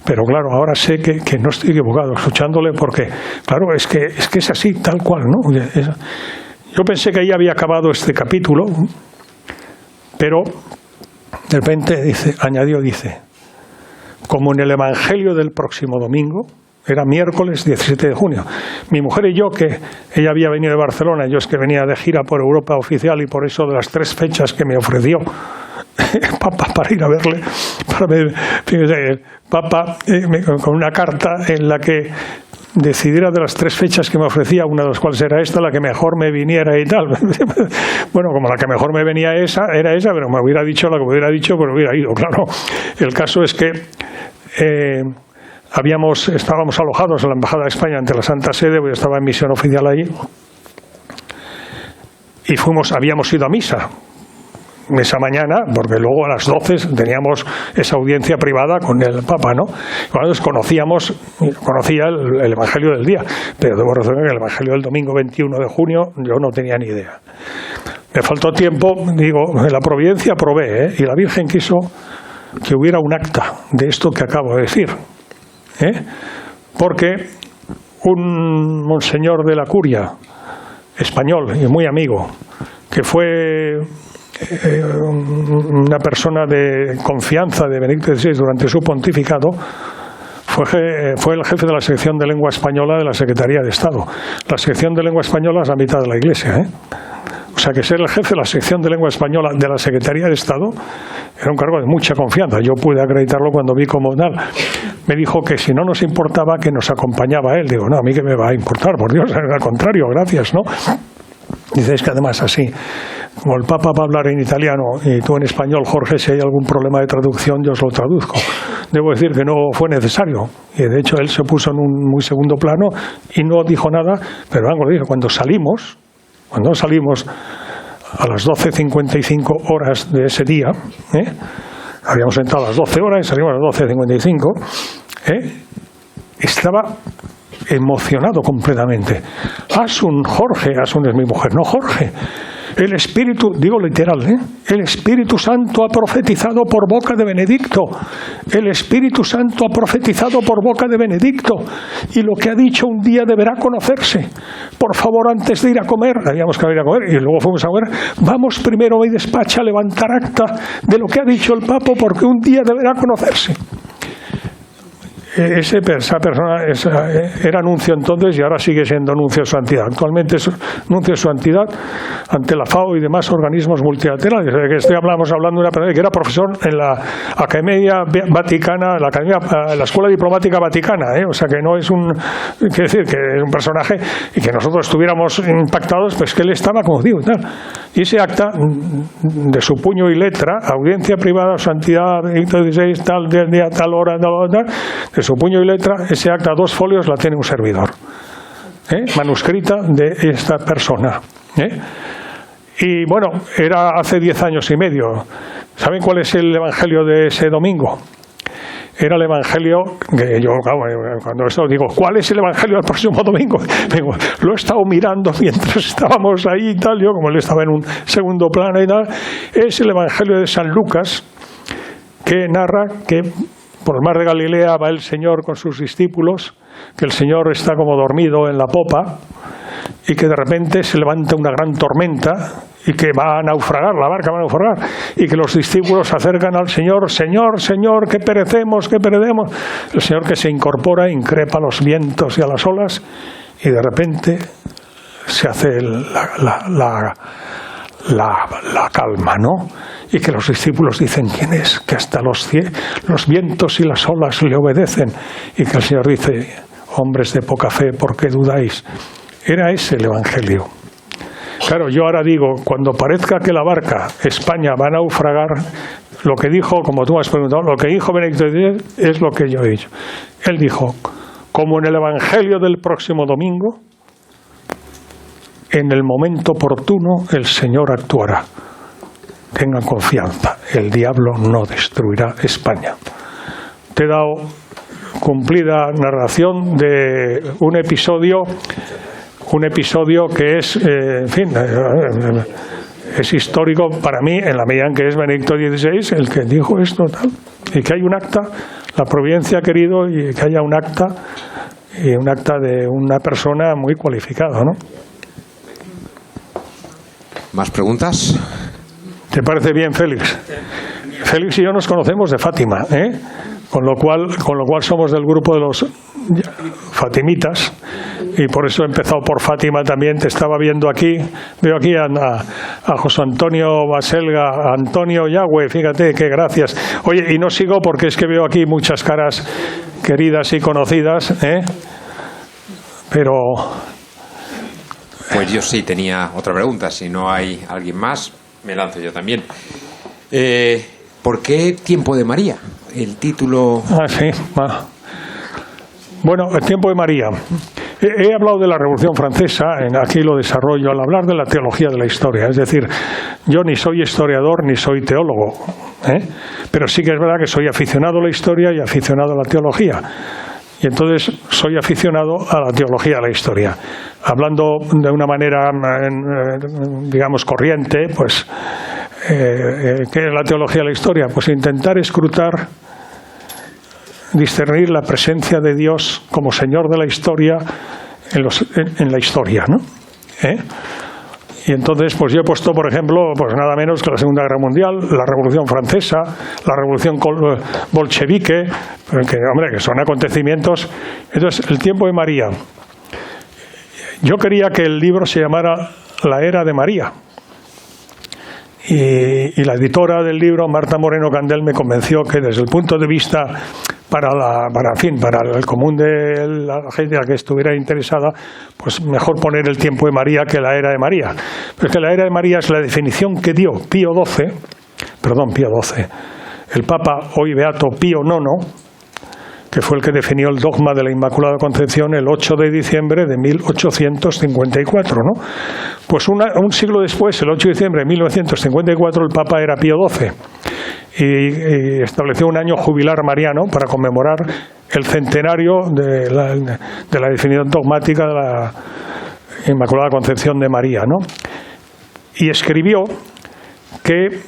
pero claro, ahora sé que no estoy equivocado, escuchándole, porque claro, es que es así, tal cual, ¿no? Yo pensé que ahí había acabado este capítulo, pero de repente añadió, como en el Evangelio del próximo domingo, era miércoles 17 de junio. Mi mujer y yo, que ella había venido de Barcelona, yo es que venía de gira por Europa oficial, y por eso de las 3 fechas que me ofreció Papa para ir a verle, fíjese, Papa con una carta en la que decidiera de las 3 fechas que me ofrecía, una de las cuales era esta, la que mejor me viniera y tal. Bueno, como la que mejor me venía era esa, pero me hubiera dicho la que me hubiera dicho, pero hubiera ido, claro. El caso es que estábamos alojados en la Embajada de España ante la Santa Sede, porque estaba en misión oficial allí, y habíamos ido a misa esa mañana, porque luego a las 12 teníamos esa audiencia privada con el Papa, ¿no? Entonces conocía el Evangelio del día, pero debo reconocer que el Evangelio del domingo 21 de junio yo no tenía ni idea. Me faltó tiempo, la providencia provee, y la Virgen quiso que hubiera un acta de esto que acabo de decir, porque un monseñor de la curia español y muy amigo, que fue una persona de confianza de Benedicto XVI durante su pontificado, fue el jefe de la sección de lengua española de la Secretaría de Estado. La sección de lengua española es la mitad de la Iglesia, O sea que ser el jefe de la sección de lengua española de la Secretaría de Estado era un cargo de mucha confianza. Yo pude acreditarlo cuando vi como tal. Me dijo que si no nos importaba, que nos acompañaba él. Digo, no, a mí que me va a importar, por Dios, al contrario, gracias, ¿no? Dice, es que además así, como el Papa va a hablar en italiano y tú en español, Jorge, si hay algún problema de traducción yo os lo traduzco. Debo decir que no fue necesario, y de hecho él se puso en un muy segundo plano y no dijo nada, pero algo dijo. Cuando salimos a las 12:55 horas de ese día, habíamos entrado a las 12 horas y salimos a las 12:55, estaba emocionado completamente. Asun es mi mujer, no Jorge. El Espíritu, digo literal, el Espíritu Santo ha profetizado por boca de Benedicto. El Espíritu Santo ha profetizado por boca de Benedicto. Y lo que ha dicho un día deberá conocerse. Por favor, antes de ir a comer, habíamos que ir a comer y luego fuimos a comer, vamos primero a mi despacho a levantar acta de lo que ha dicho el Papa, porque un día deberá conocerse. Esa persona era nuncio entonces y ahora sigue siendo nuncio de santidad. Actualmente es nuncio de santidad ante la FAO y demás organismos multilaterales. Hablando de una persona que era profesor en la Academia Vaticana, la Escuela Diplomática Vaticana, o sea que no es quiere decir que es un personaje, y que nosotros estuviéramos impactados, pues que él estaba como digo y tal. Y ese acta de su puño y letra, audiencia privada, santidad, Benedicto XVI, tal día, tal hora, tal, de su puño y letra, ese acta, 2 folios, la tiene un servidor, manuscrita de esta persona. Y bueno, era hace 10 años y medio. ¿Saben cuál es el evangelio de ese domingo? Era el evangelio que yo, cuando esto digo, ¿cuál es el evangelio del próximo domingo? Digo, lo he estado mirando mientras estábamos ahí y tal, yo como él estaba en un segundo plano y tal. Es el evangelio de San Lucas, que narra que por el mar de Galilea va el Señor con sus discípulos, que el Señor está como dormido en la popa y que de repente se levanta una gran tormenta y que va a naufragar, la barca va a naufragar, y que los discípulos se acercan al Señor, Señor, Señor, que perecemos, que perdemos. El Señor, que se incorpora, increpa a los vientos y a las olas, y de repente se hace la calma, ¿no? Y que los discípulos dicen, ¿quién es? Que hasta los vientos y las olas le obedecen. Y que el Señor dice, hombres de poca fe, ¿por qué dudáis? Era ese el evangelio. Claro, yo ahora digo, cuando parezca que la barca, España, va a naufragar, lo que dijo, como tú me has preguntado, lo que dijo Benedicto XVI es lo que yo he dicho. Él dijo, como en el evangelio del próximo domingo, en el momento oportuno el Señor actuará. Tengan confianza, el diablo no destruirá España. Te he dado cumplida narración de un episodio un episodio que es, en fin, es histórico para mí en la medida en que es Benedicto XVI el que dijo esto, tal, y que hay un acta, la Providencia ha querido y que haya un acta, y un acta de una persona muy cualificada, ¿no? ¿Más preguntas? ¿Te parece bien, Félix? Félix y yo nos conocemos de Fátima, ¿eh? Con lo cual somos del grupo de los fatimitas, y por eso he empezado por Fátima también. Te estaba viendo aquí, veo aquí a José Antonio Baselga, a Antonio Yagüe, fíjate, qué gracias. Oye, y no sigo porque es que veo aquí muchas caras queridas y conocidas, ¿eh? Pero... Pues yo sí tenía otra pregunta, si no hay alguien más, me lanzo yo también. ¿Por qué Tiempo de María? El título... sí. Bueno, el Tiempo de María. He hablado de la Revolución Francesa, aquí lo desarrollo, al hablar de la teología de la historia. Es decir, yo ni soy historiador ni soy teólogo, ¿eh? Pero sí que es verdad que soy aficionado a la historia y aficionado a la teología. Y entonces soy aficionado a la teología de la historia. Hablando de una manera, digamos, corriente, pues, ¿qué es la teología de la historia? Pues intentar escrutar, discernir la presencia de Dios como Señor de la historia en la historia, ¿no? Y entonces, pues yo he puesto, por ejemplo, pues nada menos que la Segunda Guerra Mundial, la Revolución Francesa, la Revolución bolchevique, que son acontecimientos. Entonces, el Tiempo de María. Yo quería que el libro se llamara La Era de María. Y la editora del libro, Marta Moreno Candel, me convenció que desde el punto de vista para el común de la gente a la que estuviera interesada, pues mejor poner el Tiempo de María que la Era de María. Pero es que la Era de María es la definición que dio Pío XII, el Papa hoy beato Pío IX, que fue el que definió el dogma de la Inmaculada Concepción el 8 de diciembre de 1854, ¿no? Pues un siglo después, el 8 de diciembre de 1954, el Papa era Pío XII y estableció un año jubilar mariano para conmemorar el centenario de la definición dogmática de la Inmaculada Concepción de María, ¿no? Y escribió que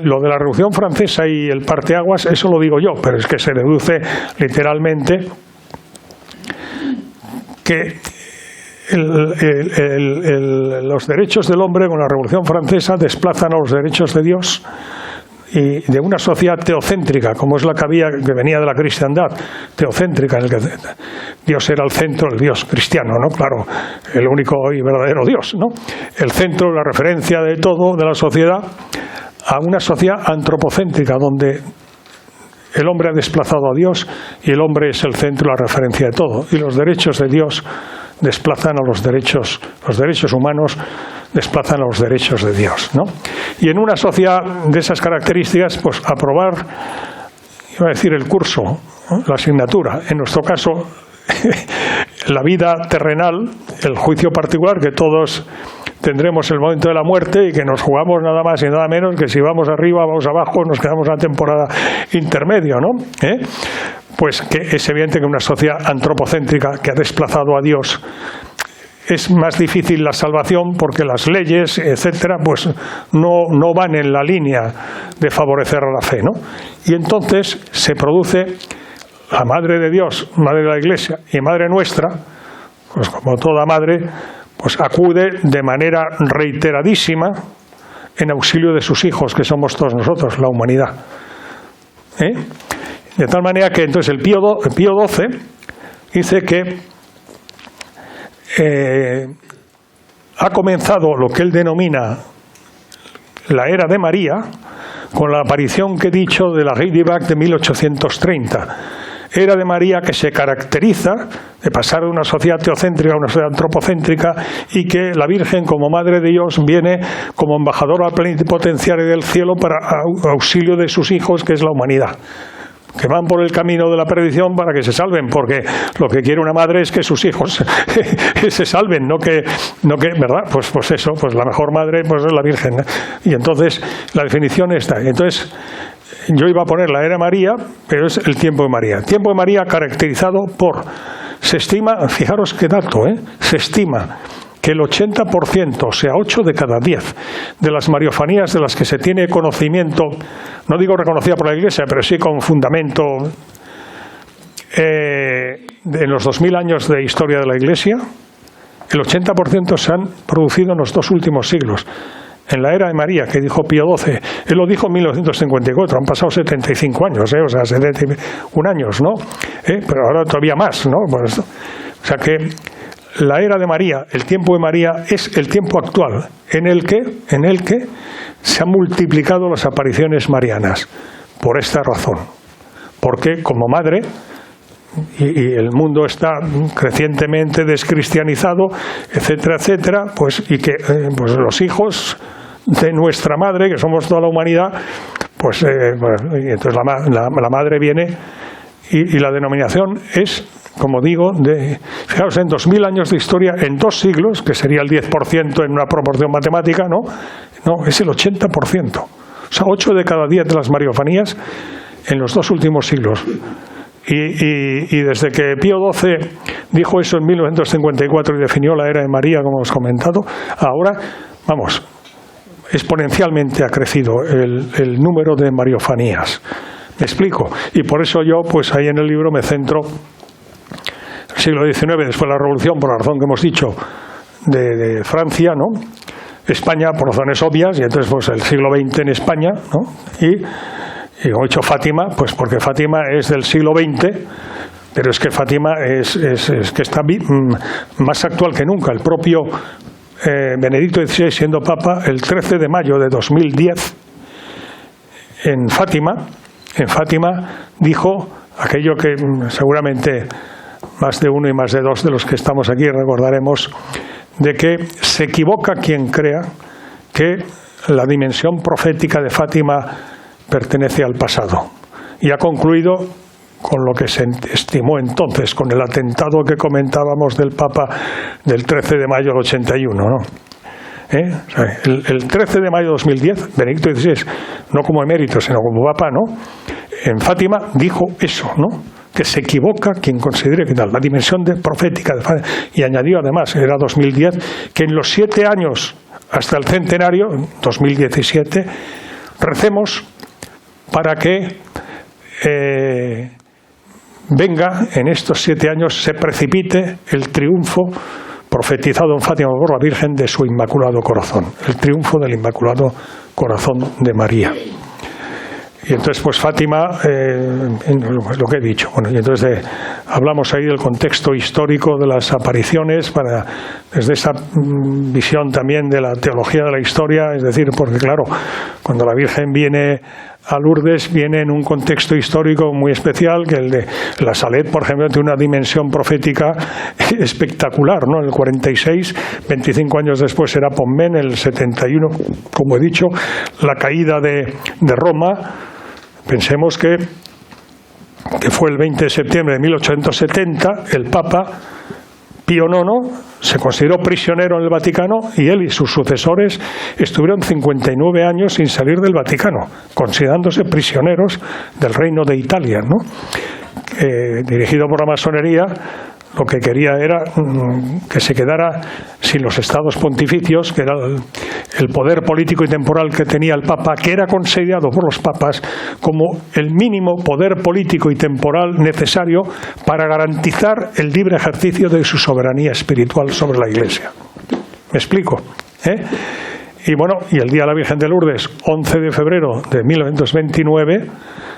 lo de la Revolución Francesa y el parteaguas, eso lo digo yo, pero es que se deduce literalmente que los derechos del hombre con la Revolución Francesa desplazan a los derechos de Dios, y de una sociedad teocéntrica, como es la que venía de la cristiandad, teocéntrica, en el que Dios era el centro, el Dios cristiano, ¿no? Claro, el único y verdadero Dios, ¿no? El centro, la referencia de todo, de la sociedad, a una sociedad antropocéntrica, donde el hombre ha desplazado a Dios y el hombre es el centro, la referencia de todo, y los derechos de Dios desplazan a los derechos humanos desplazan a los derechos de Dios, ¿no? Y en una sociedad de esas características, pues aprobar, iba a decir el curso, ¿no? La asignatura, en nuestro caso la vida terrenal, el juicio particular que todos tendremos el momento de la muerte y que nos jugamos nada más y nada menos que si vamos arriba, vamos abajo, nos quedamos una temporada intermedio, ¿no? Pues que es evidente que una sociedad antropocéntrica que ha desplazado a Dios es más difícil la salvación porque las leyes, etcétera, pues no van en la línea de favorecer a la fe, ¿no? Y entonces se produce la Madre de Dios, Madre de la Iglesia y Madre nuestra, pues como toda madre, pues acude de manera reiteradísima en auxilio de sus hijos, que somos todos nosotros, la humanidad. De tal manera que entonces el Pío XII dice que ha comenzado lo que él denomina la Era de María con la aparición que he dicho de la Ley de Bach de 1830. Era de María que se caracteriza de pasar de una sociedad teocéntrica a una sociedad antropocéntrica, y que la Virgen, como Madre de Dios, viene como embajadora plenipotenciaria del cielo para auxilio de sus hijos, que es la humanidad, que van por el camino de la perdición para que se salven, porque lo que quiere una madre es que sus hijos se salven, no que ¿verdad? Pues eso, pues la mejor madre pues es la Virgen, ¿no? Y entonces la definición está. Entonces yo iba a poner la Era María, pero es el Tiempo de María. El Tiempo de María caracterizado por Se estima, fijaros qué dato, se estima que el 80%, o sea, 8 de cada 10 de las mariofanías de las que se tiene conocimiento, no digo reconocida por la Iglesia, pero sí con fundamento en los 2000 años de historia de la Iglesia, el 80% se han producido en los 2 últimos siglos. En la era de María, que dijo Pío XII, él lo dijo en 1954, han pasado 75 años, o sea, 71 años, ¿no? Pero ahora todavía más, ¿no? Bueno, o sea que la era de María, el tiempo de María, es el tiempo actual en el que se han multiplicado las apariciones marianas, por esta razón. Porque como madre, y el mundo está crecientemente descristianizado, etcétera, etcétera, pues y que pues los hijos de nuestra madre, que somos toda la humanidad, pues y entonces la madre viene y la denominación es, como digo, fijaos, en 2000 años de historia, en 2 siglos, que sería el 10% en una proporción matemática, no, es el 80%. O sea, 8 de cada 10 de las mariofanías en los 2 últimos siglos. Y desde que Pío XII dijo eso en 1954 y definió la era de María, como hemos comentado, ahora, vamos, exponencialmente ha crecido el número de mariofanías. ¿Me explico? Y por eso yo, pues ahí en el libro me centro el siglo XIX, después de la Revolución, por la razón que hemos dicho, de Francia, ¿no? España, por razones obvias, y entonces pues el siglo XX en España, ¿no? Y como he dicho Fátima, pues porque Fátima es del siglo XX, pero es que Fátima es que está más actual que nunca. El propio Benedicto XVI, siendo Papa, el 13 de mayo de 2010, en Fátima dijo aquello que seguramente más de uno y más de dos de los que estamos aquí recordaremos, de que se equivoca quien crea que la dimensión profética de Fátima pertenece al pasado. Y ha concluido con lo que se estimó entonces, con el atentado que comentábamos del Papa del 13 de mayo del 81, ¿no? O sea, el 13 de mayo de 2010, Benedicto XVI, no como emérito, sino como Papa, ¿no? En Fátima dijo eso, ¿no? Que se equivoca quien considere que tal, la dimensión profética de Fátima. Y añadió además, era 2010, que en los 7 años hasta el centenario, 2017, recemos para que venga en estos 7 años, se precipite el triunfo profetizado en Fátima por la Virgen de su Inmaculado Corazón, el triunfo del Inmaculado Corazón de María. Y entonces, pues Fátima, lo que he dicho, bueno, y entonces hablamos ahí del contexto histórico de las apariciones, desde esa visión también de la teología de la historia, es decir, porque claro, cuando la Virgen viene a Lourdes, viene en un contexto histórico muy especial, que el de la Salet, por ejemplo, tiene una dimensión profética espectacular, ¿no? En el 46, 25 años después era Pomben, el 71, como he dicho, la caída de Roma. Pensemos que fue el 20 de septiembre de 1870, el Papa Pío IX se consideró prisionero en el Vaticano y él y sus sucesores estuvieron 59 años sin salir del Vaticano, considerándose prisioneros del Reino de Italia, ¿no? Dirigido por la masonería, lo que quería era que se quedara sin los estados pontificios, que era el poder político y temporal que tenía el Papa, que era considerado por los papas como el mínimo poder político y temporal necesario para garantizar el libre ejercicio de su soberanía espiritual sobre la Iglesia. ¿Me explico? Y bueno, y el Día de la Virgen de Lourdes, 11 de febrero de 1929,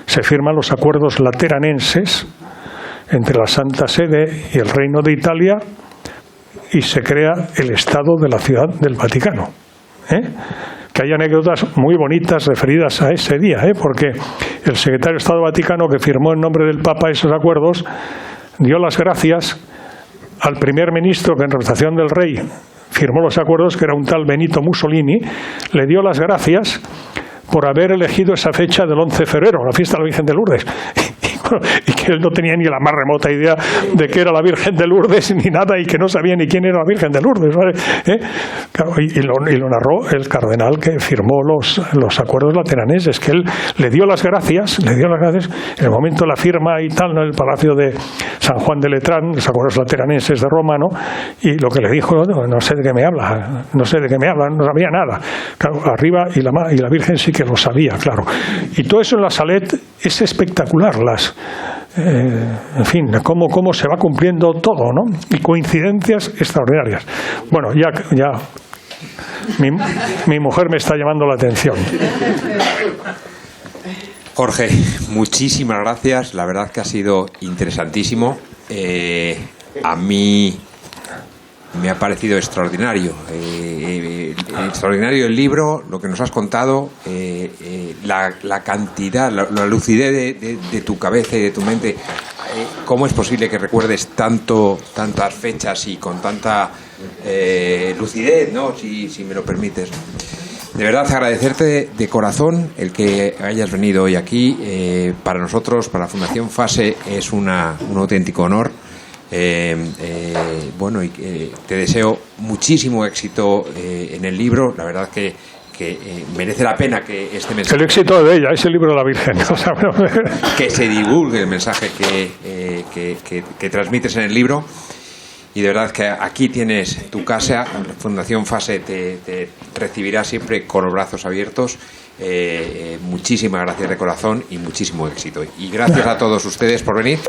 se firman los acuerdos lateranenses entre la Santa Sede y el Reino de Italia y se crea el Estado de la Ciudad del Vaticano. Que hay anécdotas muy bonitas referidas a ese día, porque el secretario de Estado Vaticano, que firmó en nombre del Papa esos acuerdos, dio las gracias al primer ministro que en representación del rey firmó los acuerdos, que era un tal Benito Mussolini, le dio las gracias por haber elegido esa fecha del 11 de febrero, la fiesta de la Virgen de Lourdes. y que él no tenía ni la más remota idea de que era la Virgen de Lourdes ni nada, y que no sabía ni quién era la Virgen de Lourdes, ¿vale? Claro, y lo narró el cardenal que firmó los acuerdos lateraneses, que él le dio las gracias en el momento de la firma y tal, ¿no? En el Palacio de San Juan de Letrán, los acuerdos lateraneses de Roma, ¿no? Y lo que le dijo, no sé de qué me habla, no sabía nada. Claro, arriba, y la Virgen sí que lo sabía, claro. Y todo eso en la Salet es espectacular, en fin, cómo se va cumpliendo todo, ¿no? Y coincidencias extraordinarias. Bueno, ya mi mujer me está llamando la atención. Jorge, muchísimas gracias. La verdad que ha sido interesantísimo. A mí me ha parecido extraordinario. Extraordinario el libro, lo que nos has contado, la cantidad, la lucidez de tu cabeza y de tu mente. ¿Cómo es posible que recuerdes tantas fechas y con tanta lucidez, ¿no? Si me lo permites. De verdad, agradecerte de corazón el que hayas venido hoy aquí. Para nosotros, para la Fundación FASE, es un auténtico honor. Bueno, y te deseo muchísimo éxito en el libro. La verdad que merece la pena que este mensaje... El éxito de ella es el libro de la Virgen. O sea, que se divulgue el mensaje que transmites en el libro. Y de verdad que aquí tienes tu casa. La Fundación FASE te recibirá siempre con los brazos abiertos. Muchísimas gracias de corazón y muchísimo éxito. Y gracias a todos ustedes por venir.